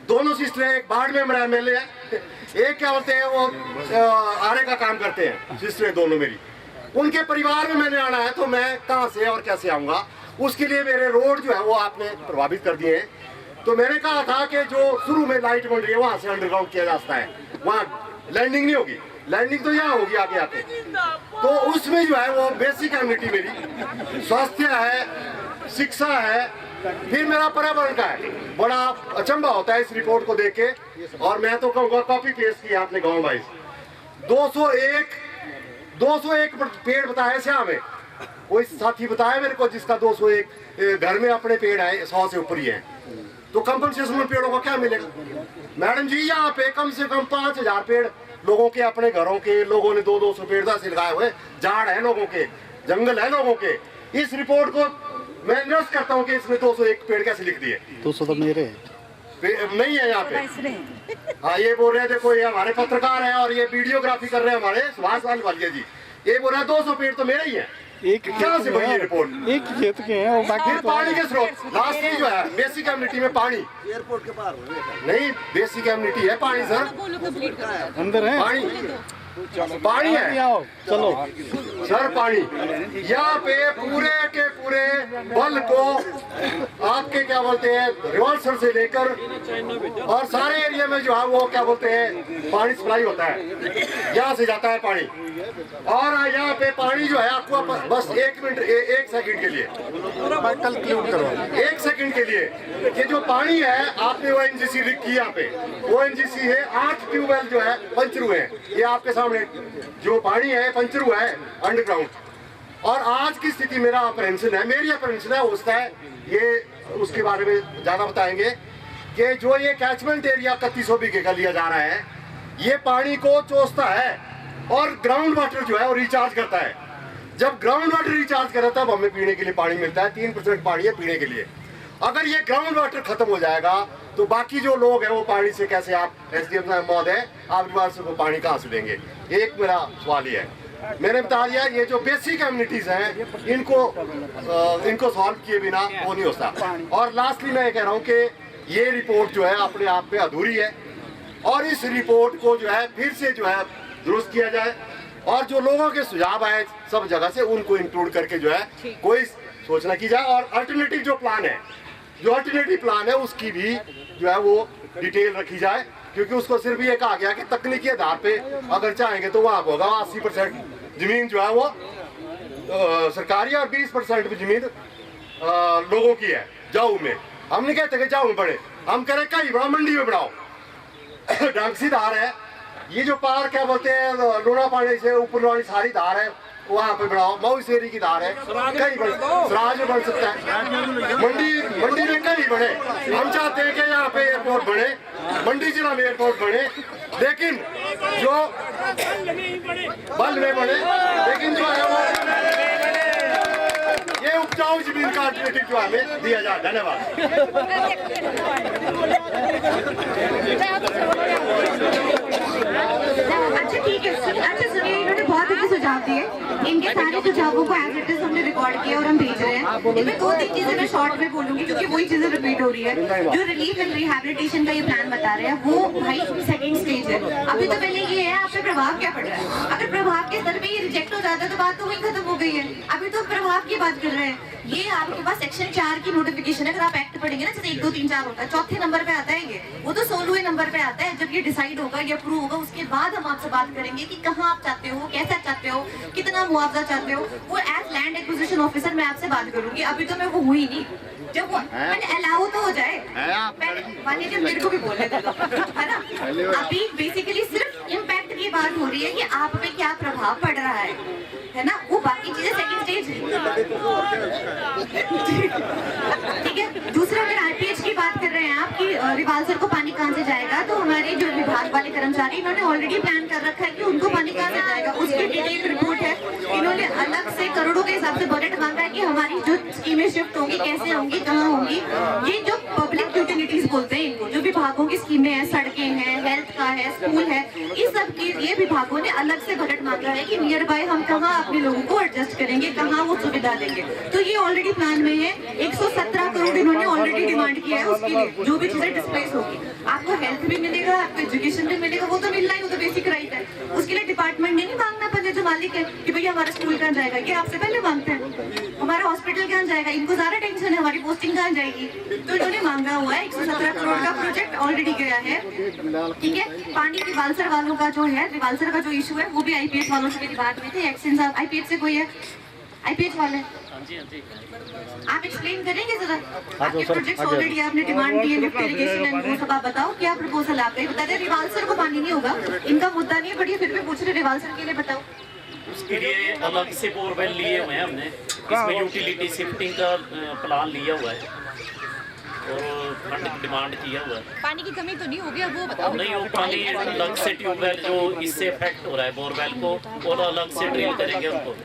दोनों सिस्टर है, एक बाड़मेर में MLA है, एक क्या बोलते हैं वो आरे का काम करते हैं, सिस्टर है दोनों मेरी। उनके परिवार में मैंने आना है तो मैं कहाँ से और कैसे आऊंगा? उसके लिए मेरे रोड जो है वो आपने प्रभावित कर दिए हैं। तो मैंने कहा था कि जो शुरू में लाइट बन रही है वहां से अंडरग्राउंड किया जा सकता है, वहाँ लैंडिंग नहीं होगी, लैंडिंग तो यहाँ होगी आगे आके। तो उसमें जो है वो बेसिक एमिनिटी मेरी स्वास्थ्य है, शिक्षा है, फिर मेरा पर्यावरण का है। बड़ा अचंभा होता है इस रिपोर्ट को देख के, और मैं तो कहूँगा कॉपी पेस्ट किया आपने गाँव वाइज। 201 पेड़ बताया श्याम में, कोई साथी बताया मेरे को जिसका 201 घर में अपने पेड़ है, 100 से ऊपर ही है। तो कंपनसेशन पेड़ों को क्या मिलेगा? मैडम जी यहाँ पे कम से कम 5000 पेड़ लोगों के, अपने घरों के लोगों ने 200 पेड़ से लगाए हुए, झाड़ है लोगों के, जंगल है लोगों के। इस रिपोर्ट को मैं निरस्त करता हूँ कि इसमें 201 पेड़ कैसे लिख दिए? 200 तो मेरे नहीं है यहाँ पे। हाँ, ये बोल रहे थे कोई हमारे पत्रकार है और ये वीडियोग्राफी कर रहे हैं हमारे सुभाष वालिया जी, ये बोल रहा है 200 पेड़ तो मेरे ही है। एक क्या से भाई ये रिपोर्ट? एक खेत के हैं और बाकी तो पानी के स्रोत, लास्ट में जो है बेसिक एमिनिटी में पानी, एयरपोर्ट के पार नहीं, बेसिक एमिनिटी है पानी सर, अंदर है पानी है, चलो सर पानी। यहाँ पे पूरे के पूरे बल को आपके क्या बोलते हैं रिवर्सल से लेकर और सारे एरिया में जो है वो क्या बोलते हैं पानी सप्लाई होता है, यहाँ से जाता है पानी। और यहाँ पे पानी जो है आपको बस 1 मिनट 1 सेकंड के लिए, 1 सेकंड के लिए, ये जो पानी है आपने ONGC लिख की, यहाँ पे ONGC है, 8 ट्यूबवेल जो है पंचर हुए हैं, ये आपके सामने जो पानी है पंचर हुआ है अंडरग्राउंड। और आज की स्थिति मेरा अप्रहेंशन है, मेरी अप्रहेंशन है उसका है, ये उसके बारे में ज्यादा बताएंगे कि जो ये कैचमेंट एरिया 3100 बीघे का लिया जा रहा है, ये पानी को चोसता है और ग्राउंड वाटर जो है वो रिचार्ज करता है। जब ग्राउंड वाटर रिचार्ज करता है तब हमें पीने के लिए पानी मिलता है, 3% पानी है पीने के लिए। अगर ये ग्राउंड वाटर खत्म हो जाएगा तो बाकी जो लोग हैं वो पानी से कैसे, आप SDM महोदय आप रिवार्स को पानी कहाँ से देंगे? एक मेरा सवाल ये है। मैंने बता दिया ये जो बेसिक एमिनिटीज हैं इनको सॉल्व किए बिना वो नहीं होता। और लास्टली मैं ये कह रहा हूँ कि ये रिपोर्ट जो है अपने आप में अधूरी है और इस रिपोर्ट को जो है फिर से जो है दुरुस्त किया जाए और जो लोगों के सुझाव आए सब जगह से उनको इंक्लूड करके जो है कोई सोचना की जाए। और अल्टरनेटिव जो प्लान है, जो अल्टरनेटिव प्लान है उसकी भी जो है वो डिटेल रखी जाए, क्योंकि उसको सिर्फ ये कहा गया कि तकनीकी आधार पे अगर चाहेंगे तो वहाँ होगा 80% जमीन जो है वो सरकारी और 20% जमीन लोगों की है जाऊ में। हम नहीं कहते कि जाऊ में बढ़े, हम कह रहे कहीं बड़ा मंडी में बढ़ाओ। डांगसी धार है, ये जो पार क्या बोलते हैं लोना पानी से ऊपर वाली सारी धार है वहाँ पे बढ़ाओ। मऊ शेरी की धार है, कहीं सराज में बन सकता है, मंडी में कहीं बने। हम चाहते हैं कि यहाँ पे एयरपोर्ट बने, मंडी जिला में एयरपोर्ट बने, लेकिन जो बल में बने, लेकिन जो है वो ये उपजाऊ जमीन का अल्टरनेटिव जो हमें दिया जाए। धन्यवाद। अच्छा ठीक है, अच्छा सुनिए, इन्होंने बहुत अच्छे सुझाव दिए, इनके सारे सुझावों को एज इट इज हमने रिकॉर्ड किया और हम भेज रहे हैं। इनमें 2-3 चीजें मैं शॉर्ट में बोलूंगी क्योंकि वही चीजें रिपीट हो रही है। जो रिलीफ एंड रिहैबिलिटेशन का ये प्लान बता रहे हैं वो भाई 2nd स्टेज है। अभी तो पहले ये है आप पे प्रभाव क्या पड़ रहा है। अगर प्रभाव के स्तर पे ये रिजेक्ट हो जाता है तो बात तो वही खत्म हो गई है। अभी तो प्रभाव की बात कर रहे हैं। ये आपके पास सेक्शन 4 की नोटिफिकेशन है, अगर आप एक्ट पढ़ेंगे ना, जैसे 1, 2, 3, 4 होता है, 4थे नंबर पे आता है ये, वो तो 16वें नंबर पे आता है। जब ये डिसाइड होगा, ये अप्रूव होगा, उसके बाद हम आपसे बात करेंगे कि कहाँ आप चाहते हो, कैसा चाहते हो, कितना मुआवजा चाहते हो। वो एज लैंड एक्विजिशन ऑफिसर मैं आपसे बात करूंगी। अभी तो मैं वो हुई नहीं, जब वो मैंने अलाउ तो हो जाए, मानिए जब मेरे को भी बोलने दे दो, है ना। अभी बेसिकली सिर्फ इम्पैक्ट की बात हो रही है कि आप पे क्या प्रभाव पड़ रहा है ना। वो बाकी चीजें सेकंड स्टेज ठीक है। दूसरा, अगर RPH की बात कर रहे हैं आप कि रिवाल्सर को पानी कहाँ से जाएगा, तो हमारे जो विभाग विभाग वाले कर्मचारी, इन्होंने ऑलरेडी प्लान कर रखा है कि उनको पानी कहाँ से जाएगा, उसकी डिटेल रिपोर्ट है। इन्होंने अलग से करोड़ों के हिसाब से बजट मांगा है कि हमारी जो स्कीमें शिफ्ट होंगी, कैसे होंगी, कहाँ होंगी। ये जो पब्लिक यूटिलिटीज बोलते हैं इनको, जो विभागों की स्कीमें हैं, सड़कें हैं, हेल्थ का है, स्कूल है, इस सब के लिए विभागों ने अलग से बजट मांगा है कि नियर बाय हम कहाँ अपने लोगों को एडजस्ट करेंगे, कहाँ वो सुविधा देंगे। तो ये ऑलरेडी प्लान में है। 117 करोड़ इन्होंने ऑलरेडी डिमांड किया है उसके लिए, जो भी चीजें डिस्प्लेस होगी। आपको हेल्थ भी मिलेगा, आपको एजुकेशन भी मिलेगा, वो तो मिलना ही, वो तो बेसिक राइट है। उसके लिए डिपार्टमेंट ने नहीं मांगना पड़े जो मालिक है कि भैया हमारा स्कूल कहाँ जाएगा, ये आपसे पहले मांगते हैं। हमारा हॉस्पिटल कहाँ जाएगा, इनको ज्यादा टेंशन है, हमारी पोस्टिंग कहाँ जाएगी। तो इन्होंने मांगा हुआ है। 117 करोड़ का प्रोजेक्ट ऑलरेडी गया है, ठीक है। पानी रिवाल्सर वालों का जो है, रिवाल्सर का जो इशू है, वो भी IPH वालों से मेरी बात हुई थी। एक्शन साहब IPH से कोई है, IPH वाले आप एक्सप्लेन करेंगे जरा, आपके प्रोजेक्ट्स ऑलरेडी आपने डिमांड दी है, लिफ्ट इरिगेशन एंड वो सब आप बताओ क्या प्रपोजल आपका। ये बता दें रिवाल्सर को पानी नहीं होगा, इनका मुद्दा नहीं है, बढ़िया फिर भी पूछ रहे रिवाल्सर के लिए बताओ। उसके लिए अलग से बोरवेल लिए हुए हैं हमने, इसमें यूटिलिटी शिफ्टिंग का प्लान लिया हुआ है और फंड डिमांड किया हुआ है। पानी की कमी तो नहीं होगी, अब वो बताओ। नहीं, वो पानी अलग से ट्यूबवेल जो इससे इफेक्ट हो रहा है बोरवेल को, और अलग से ड्रिल करेंगे उनको,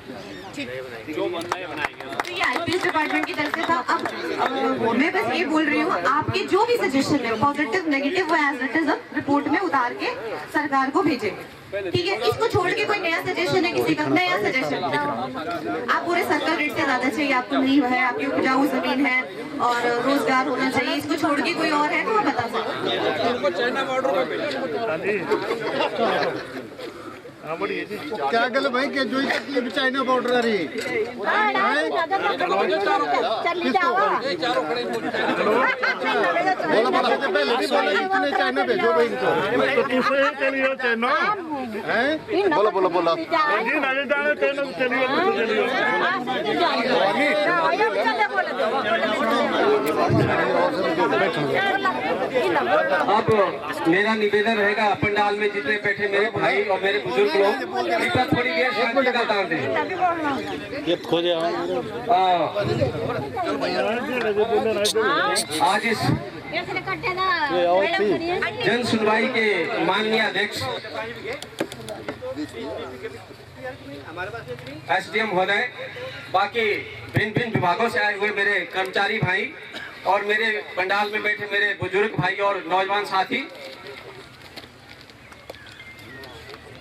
जो बनना है बनाएंगे। तो ये IPH डिपार्टमेंट की तरफ से था। अब मैं बस ये बोल रही हूँ, आपके जो भी सजेशन है पॉजिटिव नेगेटिव, वो एज इट इज रिपोर्ट में उतार के सरकार को भेजेंगे, ठीक है। इसको छोड़ के कोई नया सजेशन है किसी का, नया सजेशन आप पूरे सर्कल रेट से ज्यादा चाहिए, आपको नहीं है, आपकी उपजाऊ जमीन है और रोजगार होना चाहिए, इसको छोड़ के कोई और है तो आप बता सकते क्या गल भाई के जो तकलीफ चाइना बॉर्डर आ रही चाइना भेजो भाई बोलो बोलो बोलो अब मेरा निवेदन रहेगा पंडाल में जितने बैठे मेरे भाई और मेरे बुजुर्ग लोग, कृपया थोड़ी देर शांति का दान दें। आज इस जन सुनवाई के माननीय अध्यक्ष SDM महोदय, बाकी भिन्न भिन्न विभागों से आए हुए मेरे कर्मचारी भाई और मेरे पंडाल में बैठे मेरे बुजुर्ग भाई और नौजवान साथी,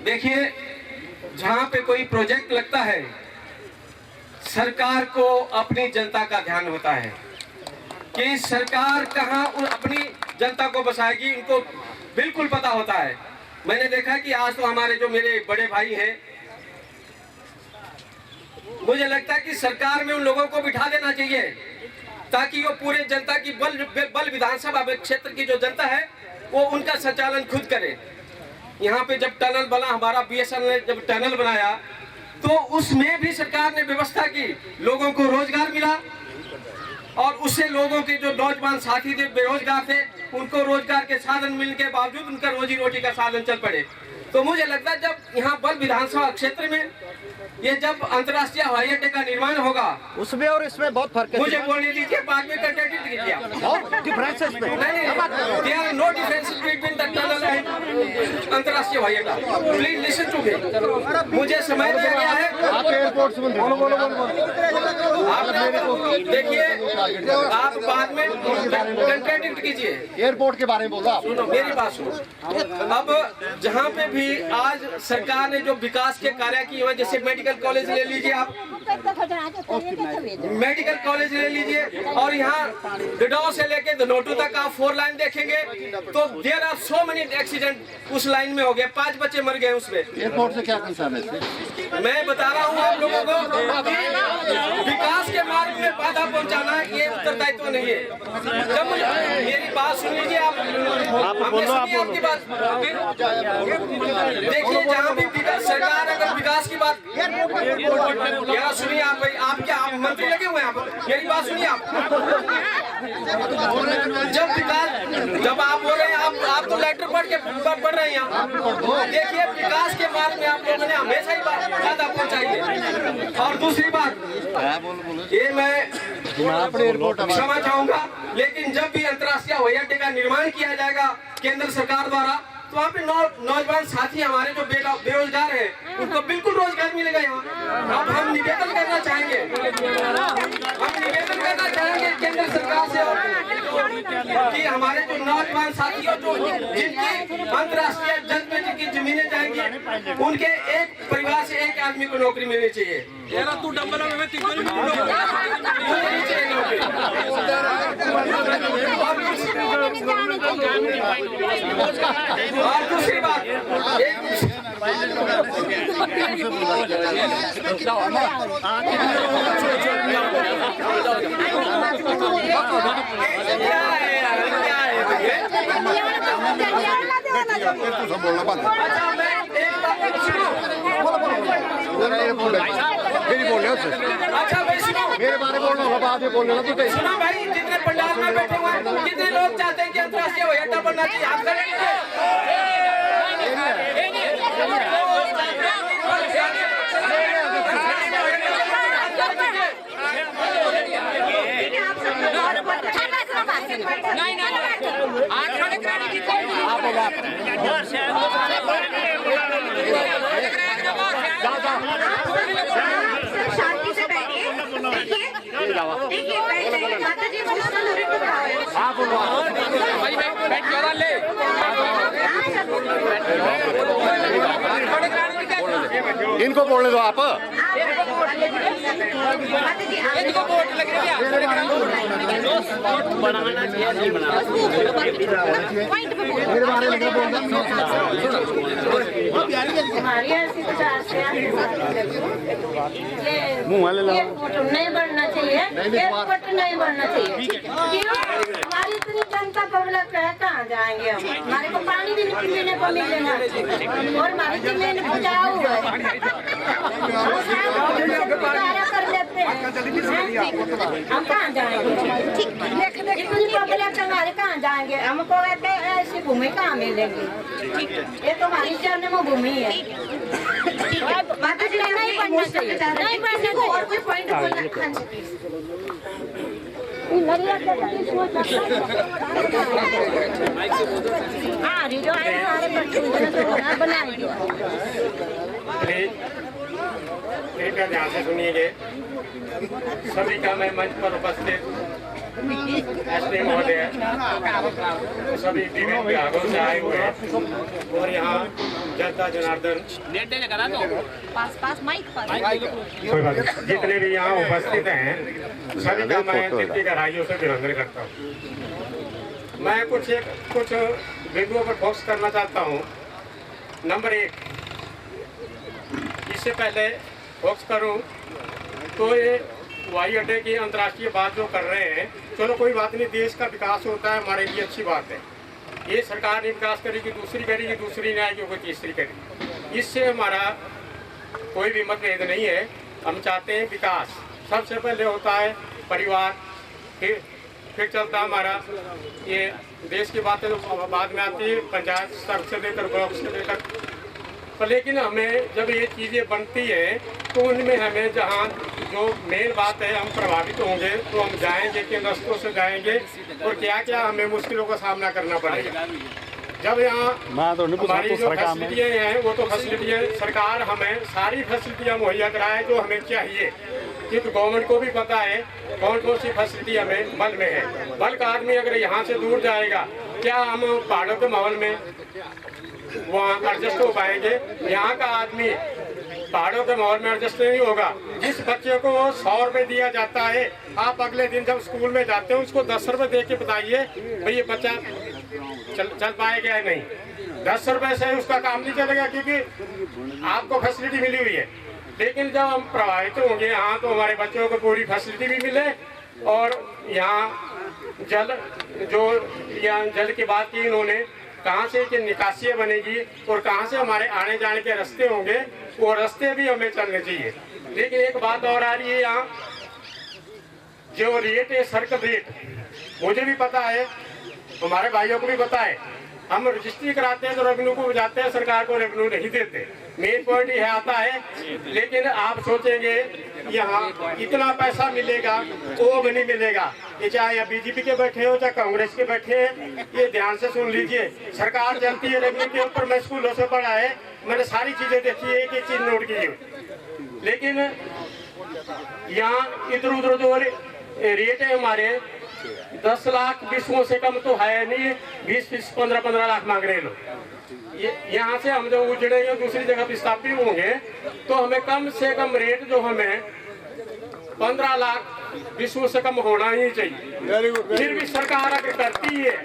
देखिए जहां पे कोई प्रोजेक्ट लगता है सरकार को अपनी जनता का ध्यान होता है कि सरकार कहां अपनी जनता को बसाएगी, इनको बिल्कुल पता होता है। मैंने देखा कि आज तो हमारे जो मेरे बड़े भाई हैं, मुझे लगता है कि सरकार में उन लोगों को बिठा देना चाहिए ताकि वो पूरे जनता की बल विधानसभा क्षेत्र की जो जनता है वो उनका संचालन खुद करे। यहाँ पे जब टनल बना, हमारा BSNL ने जब टनल बनाया तो उसमें भी सरकार ने व्यवस्था की, लोगों को रोजगार मिला और उससे लोगों के जो नौजवान साथी थे बेरोजगार थे उनको रोजगार के साधन मिलने के बावजूद उनका रोजी रोटी का साधन चल पड़े। तो मुझे लगता है जब यहाँ बल विधानसभा क्षेत्र में ये जब अंतर्राष्ट्रीय हवाई अड्डे का निर्माण होगा उसमें और इसमें बहुत फर्क है। मुझे बोलने दीजिए, बाद में कंटेंट कीजिए आप। No difference between the tunnel and अंतर्राष्ट्रीय हवाई अड्डा। Please listen to me. मुझे समय दिया गया है। आप एयरपोर्ट से आप देखिए, आप बाद में कंटेंट कीजिए। एयरपोर्ट के बारे में बोलो आप। सुनो मेरी बात सुनो। अब जहाँ पे भी आज सरकार ने जो विकास के कार्य किए हुए, जैसे मेडिकल कॉलेज ले लीजिए आप, मेडिकल कॉलेज ले लीजिए और यहाँ डिडो से लेके धनोटू तक आप 4 लाइन देखेंगे तो there are so many accident उस लाइन में हो गए, 5 बच्चे मर गए उसमें। एयरपोर्ट से क्या कंसर्न है? मैं बता रहा हूँ आप लोगों को कि विकास के मार्ग में बाधा पहुँचाना ये उत्तरदायित्व नहीं है। जब मेरी बात सुन लीजिए आप आपकी बात देखिए, जहाँ भी सरकार अगर विकास की बात, यहाँ सुनिए आप भाई, आप क्या आप मंत्री लगे हुए हैं? आप मेरी बात सुनिए आप। जब विकास, जब आप बोल रहे हैं, आप तो लेटर पढ़ रहे हैं यहाँ, देखिए विकास के मार्ग में आप लोगों ने हमेशा ही बाधा पहुँचाई है। और दूसरी बात, ये मैं क्षमा चाहूंगा, लेकिन जब भी अंतर्राष्ट्रीय हवाई अड्डे का निर्माण किया जाएगा केंद्र सरकार द्वारा तो वहाँ पे नौजवान साथी हमारे जो बेरोजगार हैं उनको बिल्कुल रोजगार मिलेगा यहाँ। अब हम निवेदन करना चाहेंगे केंद्र सरकार से कि हमारे जो नौजवान साथियों जो जिनकी अंतर्राष्ट्रीय जज में जिनकी जमीनें जाएंगी उनके एक परिवार से एक आदमी को नौकरी मिलनी चाहिए। तू डंबल में और दूसरी बात मेरे बारे बोलना होगा, बाद में बोलना तो सुनो भाई, जितने पंडाल में बैठे हुए हैं कितने लोग चाहते हैं कि अंतर्राष्ट्रीय हवाई अड्डा बनना चाहिए? हाथ खड़े कीजिए। शांति से बैठिए। देखिए माता जी इनको बोलने दो आप। इनको वोट लग रही है बनाना चाहिए, नहीं बनाना हमारी ऐसी कुछ आसियां नहीं बढ़ना चाहिए, एयरपोर्ट नहीं बढ़ना चाहिए। क्यों? हमारी इतनी जनता पब्लिक है, कहाँ जाएंगे हम? हमारे को पानी भी नहीं पीने को मिलेगा और हमारी जमीन उपजाऊ है, कर लेते हैं, हम कहाँ जाएंगे? इतनी पब्लिक हमारे कहाँ जाएंगे? हमको ऐसी भूमि कहाँ मिलेगी? ये तो हमारी जन्मभूमि है। माता जी नहीं बढ़ना चाहिए, नहीं बढ़ना चाहिए। और कोई पॉइंट बोलना? हाँ जी, जो है हमारे बच्चे बनाएंगे। कृपया ध्यान से सुनिएगा। सभी का मैं मंच पर उपस्थित एसपी महोदय, सभी विभिन्न विभागों से आए हुए हैं और यहाँ जनता जनार्दन जितने भी यहाँ उपस्थित हैं सभी का मैं दिल गहराइयों से अभिनंदन करता हूँ। मैं कुछ बिंदुओं पर फोकस करना चाहता हूँ। नंबर 1, इससे पहले फोकस करूँ तो ये हवाई अड्डे की अंतर्राष्ट्रीय बात जो कर रहे हैं, चलो कोई बात नहीं, देश का विकास होता है, हमारे लिए अच्छी बात है। ये सरकार ने विकास करेगी, दूसरी करेगी, दूसरी नहीं आएगी, कोई तीसरी करेगी। इससे हमारा कोई भी मतभेद नहीं है। हम चाहते हैं विकास। सबसे पहले होता है परिवार, फिर चलता हमारा ये देश की बातें बाद में आती है, पंचायत स्तर से लेकर ब्लॉक से लेकर। पर लेकिन हमें जब ये चीज़ें बनती है तो उनमें हमें जहाँ जो मेन बात है, हम प्रभावित होंगे तो हम जाएंगे, किन रास्तों से जाएंगे और क्या क्या हमें मुश्किलों का सामना करना पड़ेगा। जब यहाँ हमारी जो फैसिलिटियाँ हैं वो तो फैसिलिटियाँ सरकार हमें सारी फैसिलिटियाँ मुहैया कराए जो हमें चाहिए, क्योंकि गवर्नमेंट को भी पता है कौन कौन सी फैसिलिटी हमें बल में है। बल का आदमी अगर यहाँ से दूर जाएगा, क्या हम पहाड़ों के माहौल में वहाँ एडजस्ट हो पाएंगे? यहाँ का आदमी पहाड़ों के माहौल में एडजस्ट नहीं होगा। जिस बच्चे को 100 रुपये दिया जाता है, आप अगले दिन जब स्कूल में जाते हो उसको 10 रुपये दे के बताइए भाई ये बच्चा चल पाएगा या नहीं। 10 रुपये से उसका काम नहीं चलेगा, क्योंकि आपको फैसिलिटी मिली हुई है। लेकिन जब हम प्रभावित होंगे यहाँ तो हमारे बच्चों को पूरी फैसिलिटी भी मिले और यहाँ जल की बात की इन्होंने, कहाँ से कि निकासियाँ बनेगी और कहाँ से हमारे आने जाने के रास्ते होंगे, वो रास्ते भी हमें चलने चाहिए। लेकिन एक बात और आ रही है, यहाँ जो रेट है सर्कल रेट, मुझे भी पता है, हमारे भाइयों को भी पता है। हम रजिस्ट्री कराते हैं तो रेवेन्यू को जाते हैं, सरकार को रेवेन्यू नहीं देते। मेन पॉइंट यह आता है। लेकिन आप सोचेंगे यहाँ इतना पैसा मिलेगा वो भी नहीं मिलेगा। ये चाहे बीजेपी के बैठे हो चाहे कांग्रेस के बैठे हैं, ये ध्यान से सुन लीजिए। सरकार चलती है रेवेन्यू के ऊपर। मैं स्कूलों से पढ़ा है, मैंने सारी चीजें देखी है, एक एक चीज नोट की है। लेकिन यहाँ इधर उधर जो रेट है हमारे 10 लाख 20 से कम तो है नहीं, 20 15 लाख मांग रहे हैं लोग। यहाँ से हम जो उजड़ेंगे दूसरी जगह विस्थापित होंगे तो हमें कम से कम रेट जो हमें 15 लाख 20 से कम होना ही चाहिए। फिर भी सरकार अगर करती है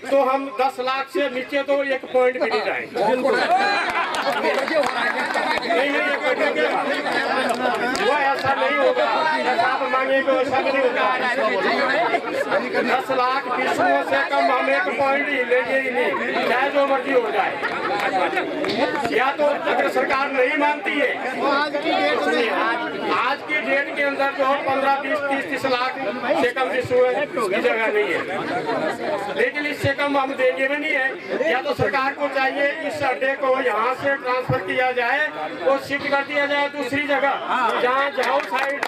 तो हम 10 लाख से नीचे तो 1 पॉइंट भी नहीं जाएंगे। वो ऐसा नहीं होगा, जैसा आप मांगेंगे वैसा नहीं होगा। 10 लाख 20 से कम हम 1 पॉइंट ही लेंगे ही नहीं, चाहे जो मर्जी हो जाए। या तो अगर सरकार नहीं मानती है, आज की डेट के अंदर जो 15 20 30 लाख से कम की जगह नहीं है। लेकिन इससे कम हम देंगे भी नहीं है। या तो सरकार को चाहिए इस अड्डे को यहाँ से ट्रांसफर किया जाए और शिफ्ट कर दिया जाए दूसरी जगह, जहाँ जाओ साइड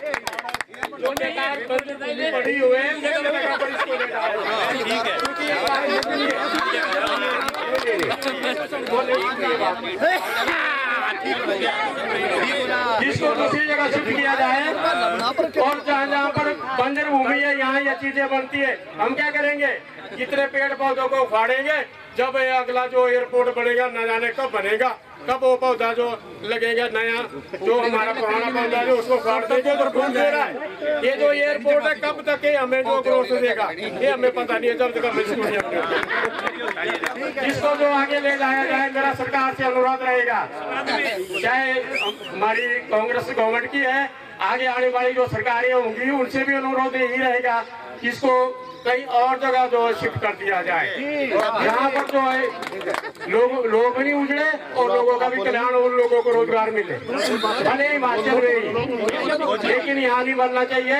जो बेकार पड़ी हुए हैं जिसको दूसरी जगह शिफ्ट किया जाए। और जहाँ पर बंजर भूमि है यहाँ ये चीजें बनती है। हम क्या करेंगे, कितने पेड़ पौधों को उखाड़ेंगे, जब अगला जो एयरपोर्ट बनेगा न जाने कब बनेगा, कब वो पौधा जो लगेगा नया, जो हमारा पुराना पौधा जो उसको उखाड़ देंगे तो फूल दे रहा है। ये जो एयरपोर्ट है कब तक है हमें जो ग्रोथ देगा ये हमें पता नहीं है। जब तक इसको जो आगे ले जाया जाए, मेरा सरकार से अनुरोध रहेगा, चाहे हमारी कांग्रेस गवर्नमेंट की है, आगे आने वाली जो सरकारें होंगी उनसे भी अनुरोध यही रहेगा कि इसको कहीं और जगह जो है शिफ्ट कर दिया जाए, यहाँ पर जो है लोग भी नहीं उजड़े और लोगों का भी कल्याण, उन लोगों को रोजगार मिले, भले हिमाचल में ही। लेकिन यहाँ नहीं बनना चाहिए।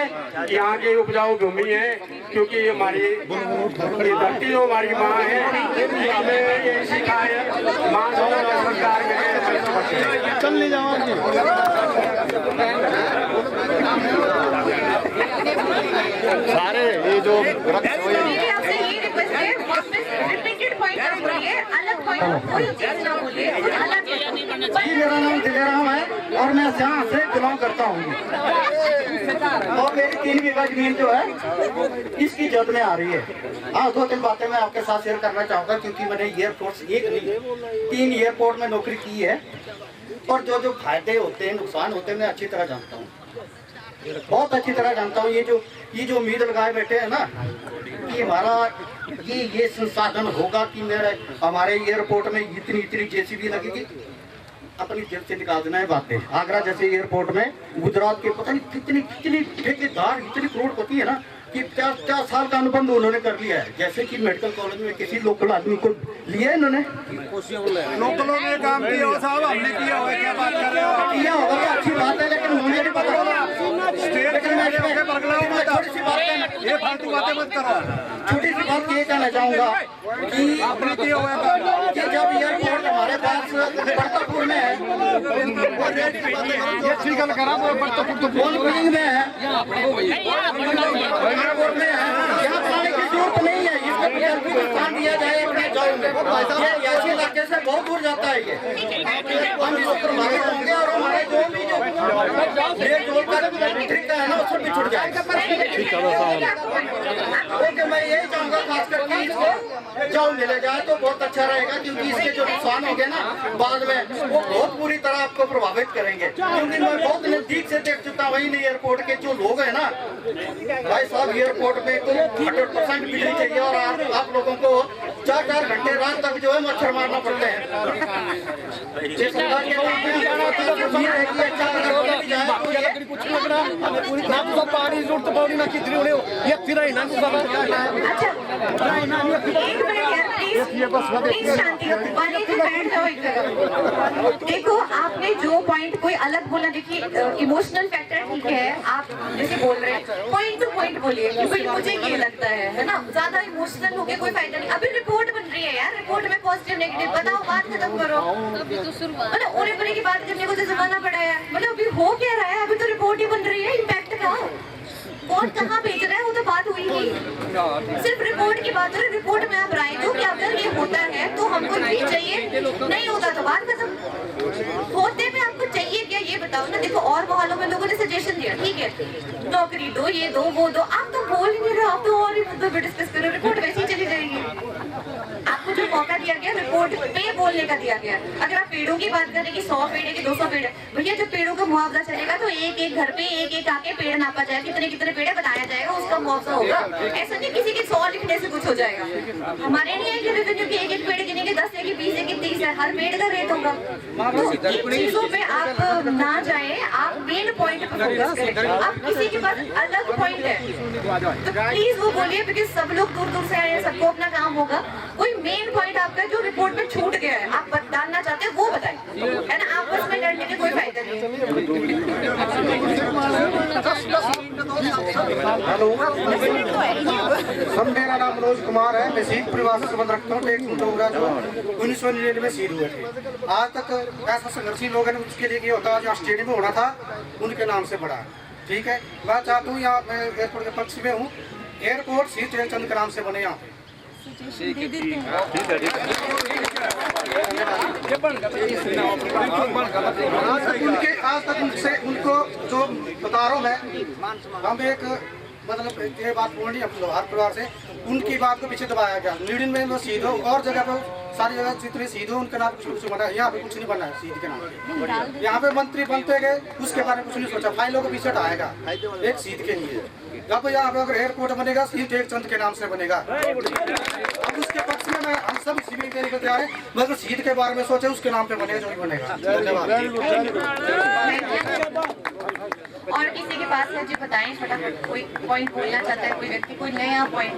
यहाँ की उपजाऊ भूमि है, क्योंकि हमारी धरती जो हमारी माँ है, हमें यही सिखा है, माँ सरकार में चल नहीं जाओ। सारे ये जो आपसे ये रिक्वेस्ट है, रिपीटेड पॉइंट आप बोलिए, अलग पॉइंट कोई चीज ना बोलिए, अलग। जी मेरा नाम दिलेराम है और मैं यहाँ से बिलोंग करता हूँ। और मेरी 3 बीघा जमीन जो है इसकी जद में आ रही है। हाँ, 2-3 बातें मैं आपके साथ शेयर करना चाहूँगा, क्योंकि मैंने एयरपोर्ट 1 नहीं 3 एयरपोर्ट में नौकरी की है और जो जो फायदे होते हैं नुकसान होते हैं मैं अच्छी तरह जानता हूँ, बहुत अच्छी तरह जानता हूँ। ये जो उम्मीद लगाए बैठे हैं ना कि हमारा ये संसाधन होगा कि हमारे एयरपोर्ट में इतनी जेसीबी लगेगी, अपनी जेब से निकाल देना है बातें। आगरा जैसे एयरपोर्ट में गुजरात के पता नहीं कितनी ठेकेदार, इतनी करोड़पति है ना कि 50 साल का अनुबंध उन्होंने कर लिया है। जैसे कि मेडिकल कॉलेज में किसी लोकल आदमी को लिया इन्होंने, लोकलों ने काम किया हो साहब, हमने किया हो, क्या बात कर रहे हो? किया होगा तो अच्छी बात है, लेकिन मुझे नहीं पता। ये फालतू बातें मत करो। छोटी सी बात ये कहना चाहूँगा कि आपने किया हुआ जब एयरपोर्ट हमारे पास बर्तापुर में है, ये ठीक है करा में है, एयरपोर्ट में है, यहाँ पानी की जरूरत नहीं है, इसको स्थान दिया जाए अपने गाँव में। ये ऐसे इलाके से बहुत दूर जाता है ये, हम इसको प्रभावित होंगे और हमारे जो भी जो तरीका है ना उससे भी छुट जाएगा। ओके, मैं यही चाहूँगा खास करके इसको जाओ मिले जाए तो बहुत अच्छा रहेगा, क्योंकि इसके जो नुकसान होंगे ना बाद में वो बहुत बुरी तरह आपको प्रभावित करेंगे। क्योंकि मैं बहुत नजदीक से देख चुका वही नहीं एयरपोर्ट के जो लोग हैं ना भाई साहब, एयरपोर्ट में तो 100% बिजली चाहिए और आप लोगों को 4-4 घंटे रात तक जो है मच्छर मारना पड़ते हैं। अच्छा, एक मिनट यार, प्लीज शांति वाले जी बैठ जाओ एक जगह। देखो आपने जो पॉइंट कोई अलग बोला, देखिए इमोशनल फैक्टर ठीक है, आप जैसे बोल रहे हैं पॉइंट टू पॉइंट बोलिए कि भाई मुझे ये लगता है ना, ज्यादा इमोशनल हो गया कोई फायदा नहीं। अभी रिपोर्ट बन रही है यार, रिपोर्ट में पॉजिटिव नेगेटिव बताओ, बात खत्म करो। मतलब ओरे परे की बात करने को तो जमाना पड़ा है, मतलब अभी हो क्या रहा है, अभी तो रिपोर्ट ही बन रही है, इम्पैक्ट का कौन कहाँ भेज रहा है वो तो बात हुई नहीं, सिर्फ रिपोर्ट की बात हो रही। रिपोर्ट में आप राय दो कि अगर ये होता है तो हमको नहीं चाहिए, नहीं होता तो बात खत्म। होते में आपको चाहिए क्या ये बताओ ना। देखो और मोहल्लों में लोगों ने सजेशन दिया, ठीक है नौकरी दो, ये दो वो दो, आप तो बोल ही नहीं रहे, आप तो और ही मुद्दों पे डिस्कस करो, रिपोर्ट वैसे ही चली जाएगी। आपको जो मौका दिया गया रिपोर्ट पे बोलने का दिया गया। अगर आप पेड़ों की बात करें कि 100 पेड़ है कि 200 पेड़ है, भैया जब पेड़ों का मुआवजा चलेगा तो एक एक घर पे एक एक आके पेड़ नापा जाएगा, कितने कितने पेड़ बताया जाएगा, उसका मुआवजा होगा। ऐसा नहीं किसी के 100 लिखने से कुछ हो जाएगा। हमारे नहीं है कि रेवेन्यू के एक एक पेड़ गिनेंगे, 10 है कि 20 है कि 30 है, हर पेड़ का रेट होगा। तो इन चीजों पे आप ना जाए, आप मेन पॉइंट पे फोकस करें। आप किसी के पास अलग पॉइंट है तो प्लीज वो बोलिए, बिकॉज सब लोग दूर दूर से आए हैं, सबको अपना काम होगा। कोई मेन पॉइंट आपका जो रिपोर्ट में छूट गया है, आप बताना चाहते हैं वो बताएं, है ना। आपस में लड़ने के कोई फायदा नहीं है। हेलो सर, मेरा नाम मनोज कुमार है, मैं शहीद परिवार से संबंध रखता हूँ। एक डोगरा जो 1999 में शहीद हुए थे, आज तक ऐसा संघर्षी लोगों ने उसके लिए होता है, जो स्टेडियम में होना था उनके नाम से बढ़ा, ठीक है। मैं चाहता हूँ यहाँ मैं एयरपोर्ट के पक्ष में हूँ, एयरपोर्ट शहीद प्रेमचंद के नाम से बने यहाँ पे। उनके आज तक उनसे उनको जो बता रहा हूँ मैं, हम एक मतलब ये बात बोलनी अपने हर परिवार से, उनकी बात को पीछे दबाया गया। लीडिंग में वो शहीद हो और जगह पे सारी जगह जितने शहीद हो उनके नाम कुछ बना है, यहाँ पे कुछ नहीं बना है शहीद के नाम। यहाँ पे मंत्री बनते गए, उसके बारे में कुछ नहीं सोचा, फाइलों को पीछे हटाएगा एक शहीद के लिए। अब यहाँ पे अगर एयरपोर्ट बनेगा शहीद प्रेमचंद के नाम से बनेगा। अब उसके पक्ष में मैं हम सब सिविल देने को तैयार है, मगर शहीद के बारे में सोचे उसके नाम पे बनेगा जो भी बनेगा। और किसी के पास है जी बताएं, फटाफट कोई पॉइंट बोलना चाहता है कोई व्यक्ति, कोई नया पॉइंट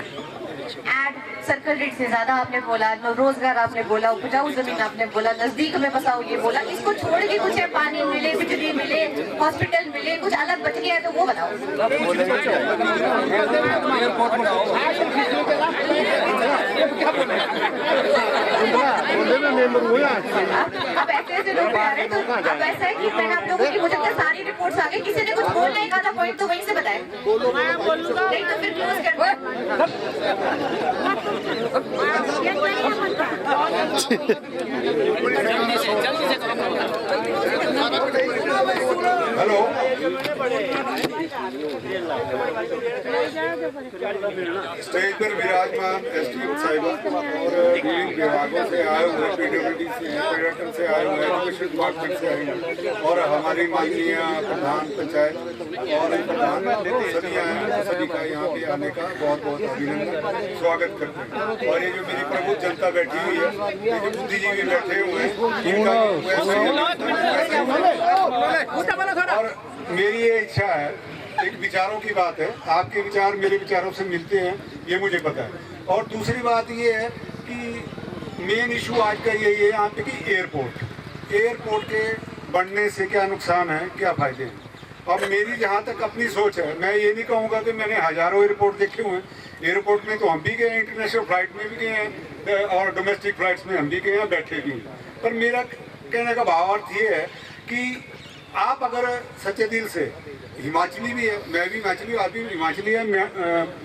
ऐड। सर्कल रेट से ज्यादा आपने बोला, रोजगार आपने बोला, उपजाऊ जमीन आपने बोला, नजदीक में बसाओ ये बोला, इसको छोड़ के कुछ है, पानी मिले, बिजली मिले, हॉस्पिटल मिले, कुछ अलग बच गया है तो वो बताओ। अब ऐसे ऐसे लोग आ रहे हैं, तो अब ऐसा है कि मैंने आप लोगों की मुझे सारी रिपोर्ट्स आ गई, किसी ने कुछ बोलना ही कहा था पॉइंट तो वहीं से बताए, नहीं तो फिर क्लोज कर हेलो, स्टेज पर विराजमान एसडीएम साहिबा और विभिन्न विभागों से आए हुए, पीडब्ल्यूडी से, पर्यटन से आए हुए, एजुकेशन डिपार्टमेंट से आए हुए और हमारी माननीय प्रधान पंचायत और प्रधान सभी आए हैं, सभी का यहाँ पे आने का बहुत बहुत अभिनंदन, स्वागत करते हैं। और ये जो मेरी प्रमुख जनता बैठी हुई है, ये जो बुद्धिजीवी बैठे हुए हैं, और मेरी ये इच्छा है, एक विचारों की बात है, आपके विचार मेरे विचारों से मिलते हैं ये मुझे पता है। और दूसरी बात ये है कि मेन इशू आज का यही है यहाँ पे कि एयरपोर्ट के बढ़ने से क्या नुकसान है, क्या फायदे हैं। अब मेरी जहाँ तक अपनी सोच है, मैं ये नहीं कहूँगा कि मैंने हज़ारों एयरपोर्ट देखे हुए हैं, एयरपोर्ट में तो हम भी गए हैं, इंटरनेशनल फ्लाइट में भी गए हैं और डोमेस्टिक फ्लाइट्स में हम भी गए हैं, बैठे भी हैं। पर मेरा कहने का भावार्थ ये है कि आप अगर सच्चे दिल से, हिमाचली भी है, मैं भी हिमाचली, आप भी हिमाचली है,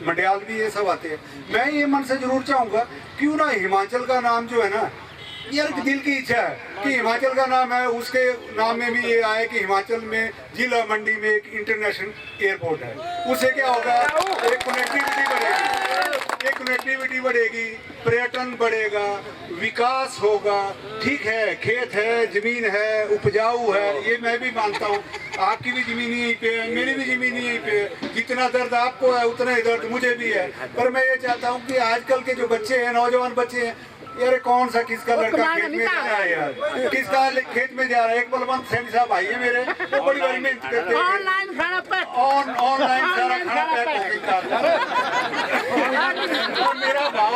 मंडियाल भी ये सब आते हैं, मैं ये मन से जरूर चाहूँगा क्यों ना हिमाचल का नाम जो है ना, यार दिल की इच्छा है कि हिमाचल का नाम है, उसके नाम में भी ये आए कि हिमाचल में जिला मंडी में एक इंटरनेशनल एयरपोर्ट है। उससे क्या होगा, एक कनेक्टिविटी बढ़ेगी, पर्यटन बढ़ेगा, विकास होगा। ठीक है, खेत है, जमीन है, उपजाऊ है, ये मैं भी मानता हूँ, आपकी भी जमीन यहीं पे है, मेरी भी जमीन यहीं पे है, जितना दर्द आपको है उतना ही दर्द मुझे भी है। पर मैं ये चाहता हूँ कि आजकल के जो बच्चे हैं, नौजवान बच्चे हैं, यार कौन सा किसका लड़का खेत में जा रहा है, यार किसका खेत में जा रहा है। एक बलवंत सैनी साहब भाई है मेरे, वो बड़ी बड़ी मेहनत करते हैं, ऑनलाइन सारा खाना पैक हो गया। और मेरा भाव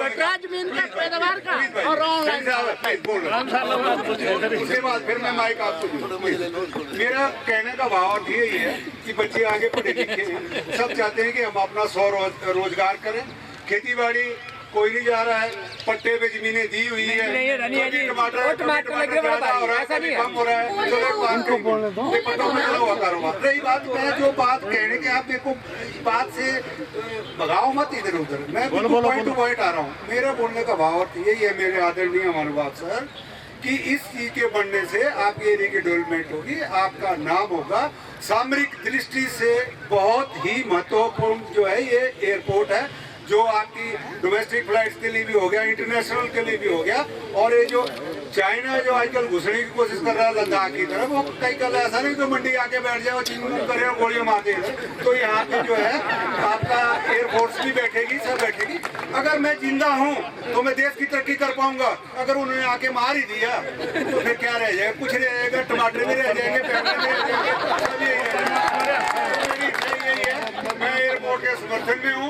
कटरा जमीन का पैदावार का और ऑनलाइन उसके बाद फिर मैं माइक आपको दूं। मेरा कहने का भाव यही है कि बच्चे आगे पढ़े लिखे हैं, सब चाहते हैं कि हम अपना रोजगार करें। खेती बाड़ी कोई नहीं जा रहा है, पट्टे पे जमीनें दी हुई है, टमाटर ज्यादा हो रहा है, कभी कम हो रहा है, पट्टों में चला हुआ कारोबार। रही बात मैं जो बात कहने के आप देखो बात से भगाओ मत इधर उधर, मैं पॉइंट टू पॉइंट आ रहा हूँ। मेरा बोलने का भाव यही है मेरे आदरणीय महानुभाव सर कि इस चीज के बनने से आपकी एरिया की डेवलपमेंट होगी, आपका नाम होगा। सामरिक दृष्टि से बहुत ही महत्वपूर्ण जो है ये एयरपोर्ट है, जो आपकी डोमेस्टिक फ्लाइट्स के लिए भी हो गया, इंटरनेशनल के लिए भी हो गया। और ये जो चाइना जो आजकल घुसने की कोशिश कर रहा है लद्दाख की तरफ, वो कई कल ऐसा नहीं तो मंडी आके बैठ जाए और चिंगम करे और गोलियां मार दे। तो यहाँ पे जो है आपका एयरफोर्स भी बैठेगी, सब बैठेगी। अगर मैं जिंदा हूँ तो मैं देश की तरक्की कर पाऊंगा। अगर उन्होंने आके मार ही दिया तो फिर क्या रह जाएगा? कुछ रह जाएगा, टमाटर भी रह जाएंगे, प्याज भी रह जाएंगे। मैं एयरपोर्ट के समर्थन में हूँ,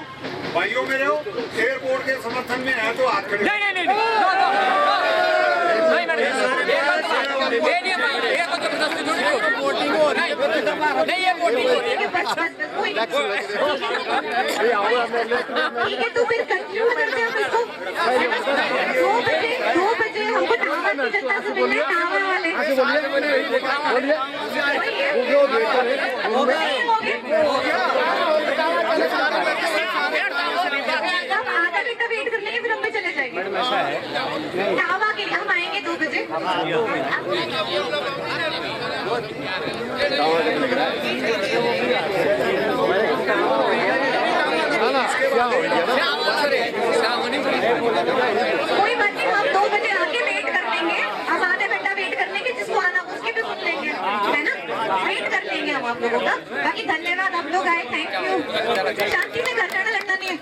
भाइयों मेरे हो एयरपोर्ट के समर्थन में है तो हाथ खड़े। ठीक है, तो फिर कंटिन्यू करते हैं हम इसको। 2 बजे हमको टावर की जनता से मिलना है, टावर वाले। हम आधा घंटा वेट कर लेंगे, फिर हम पे चले जाएंगे। टावा के लिए हम आएंगे 2 बजे। कोई बात नहीं, हम 2 बजे आके वेट कर लेंगे। हम आधा घंटा वेट कर लेंगे, जिसको आना उसके भी सुन लेंगे, है ना? वेट कर लेंगे हम आप लोगों का। बाकी धन्यवाद, आप लोग आए, थैंक यू। शांति से घर जाना, लड़ना नहीं है।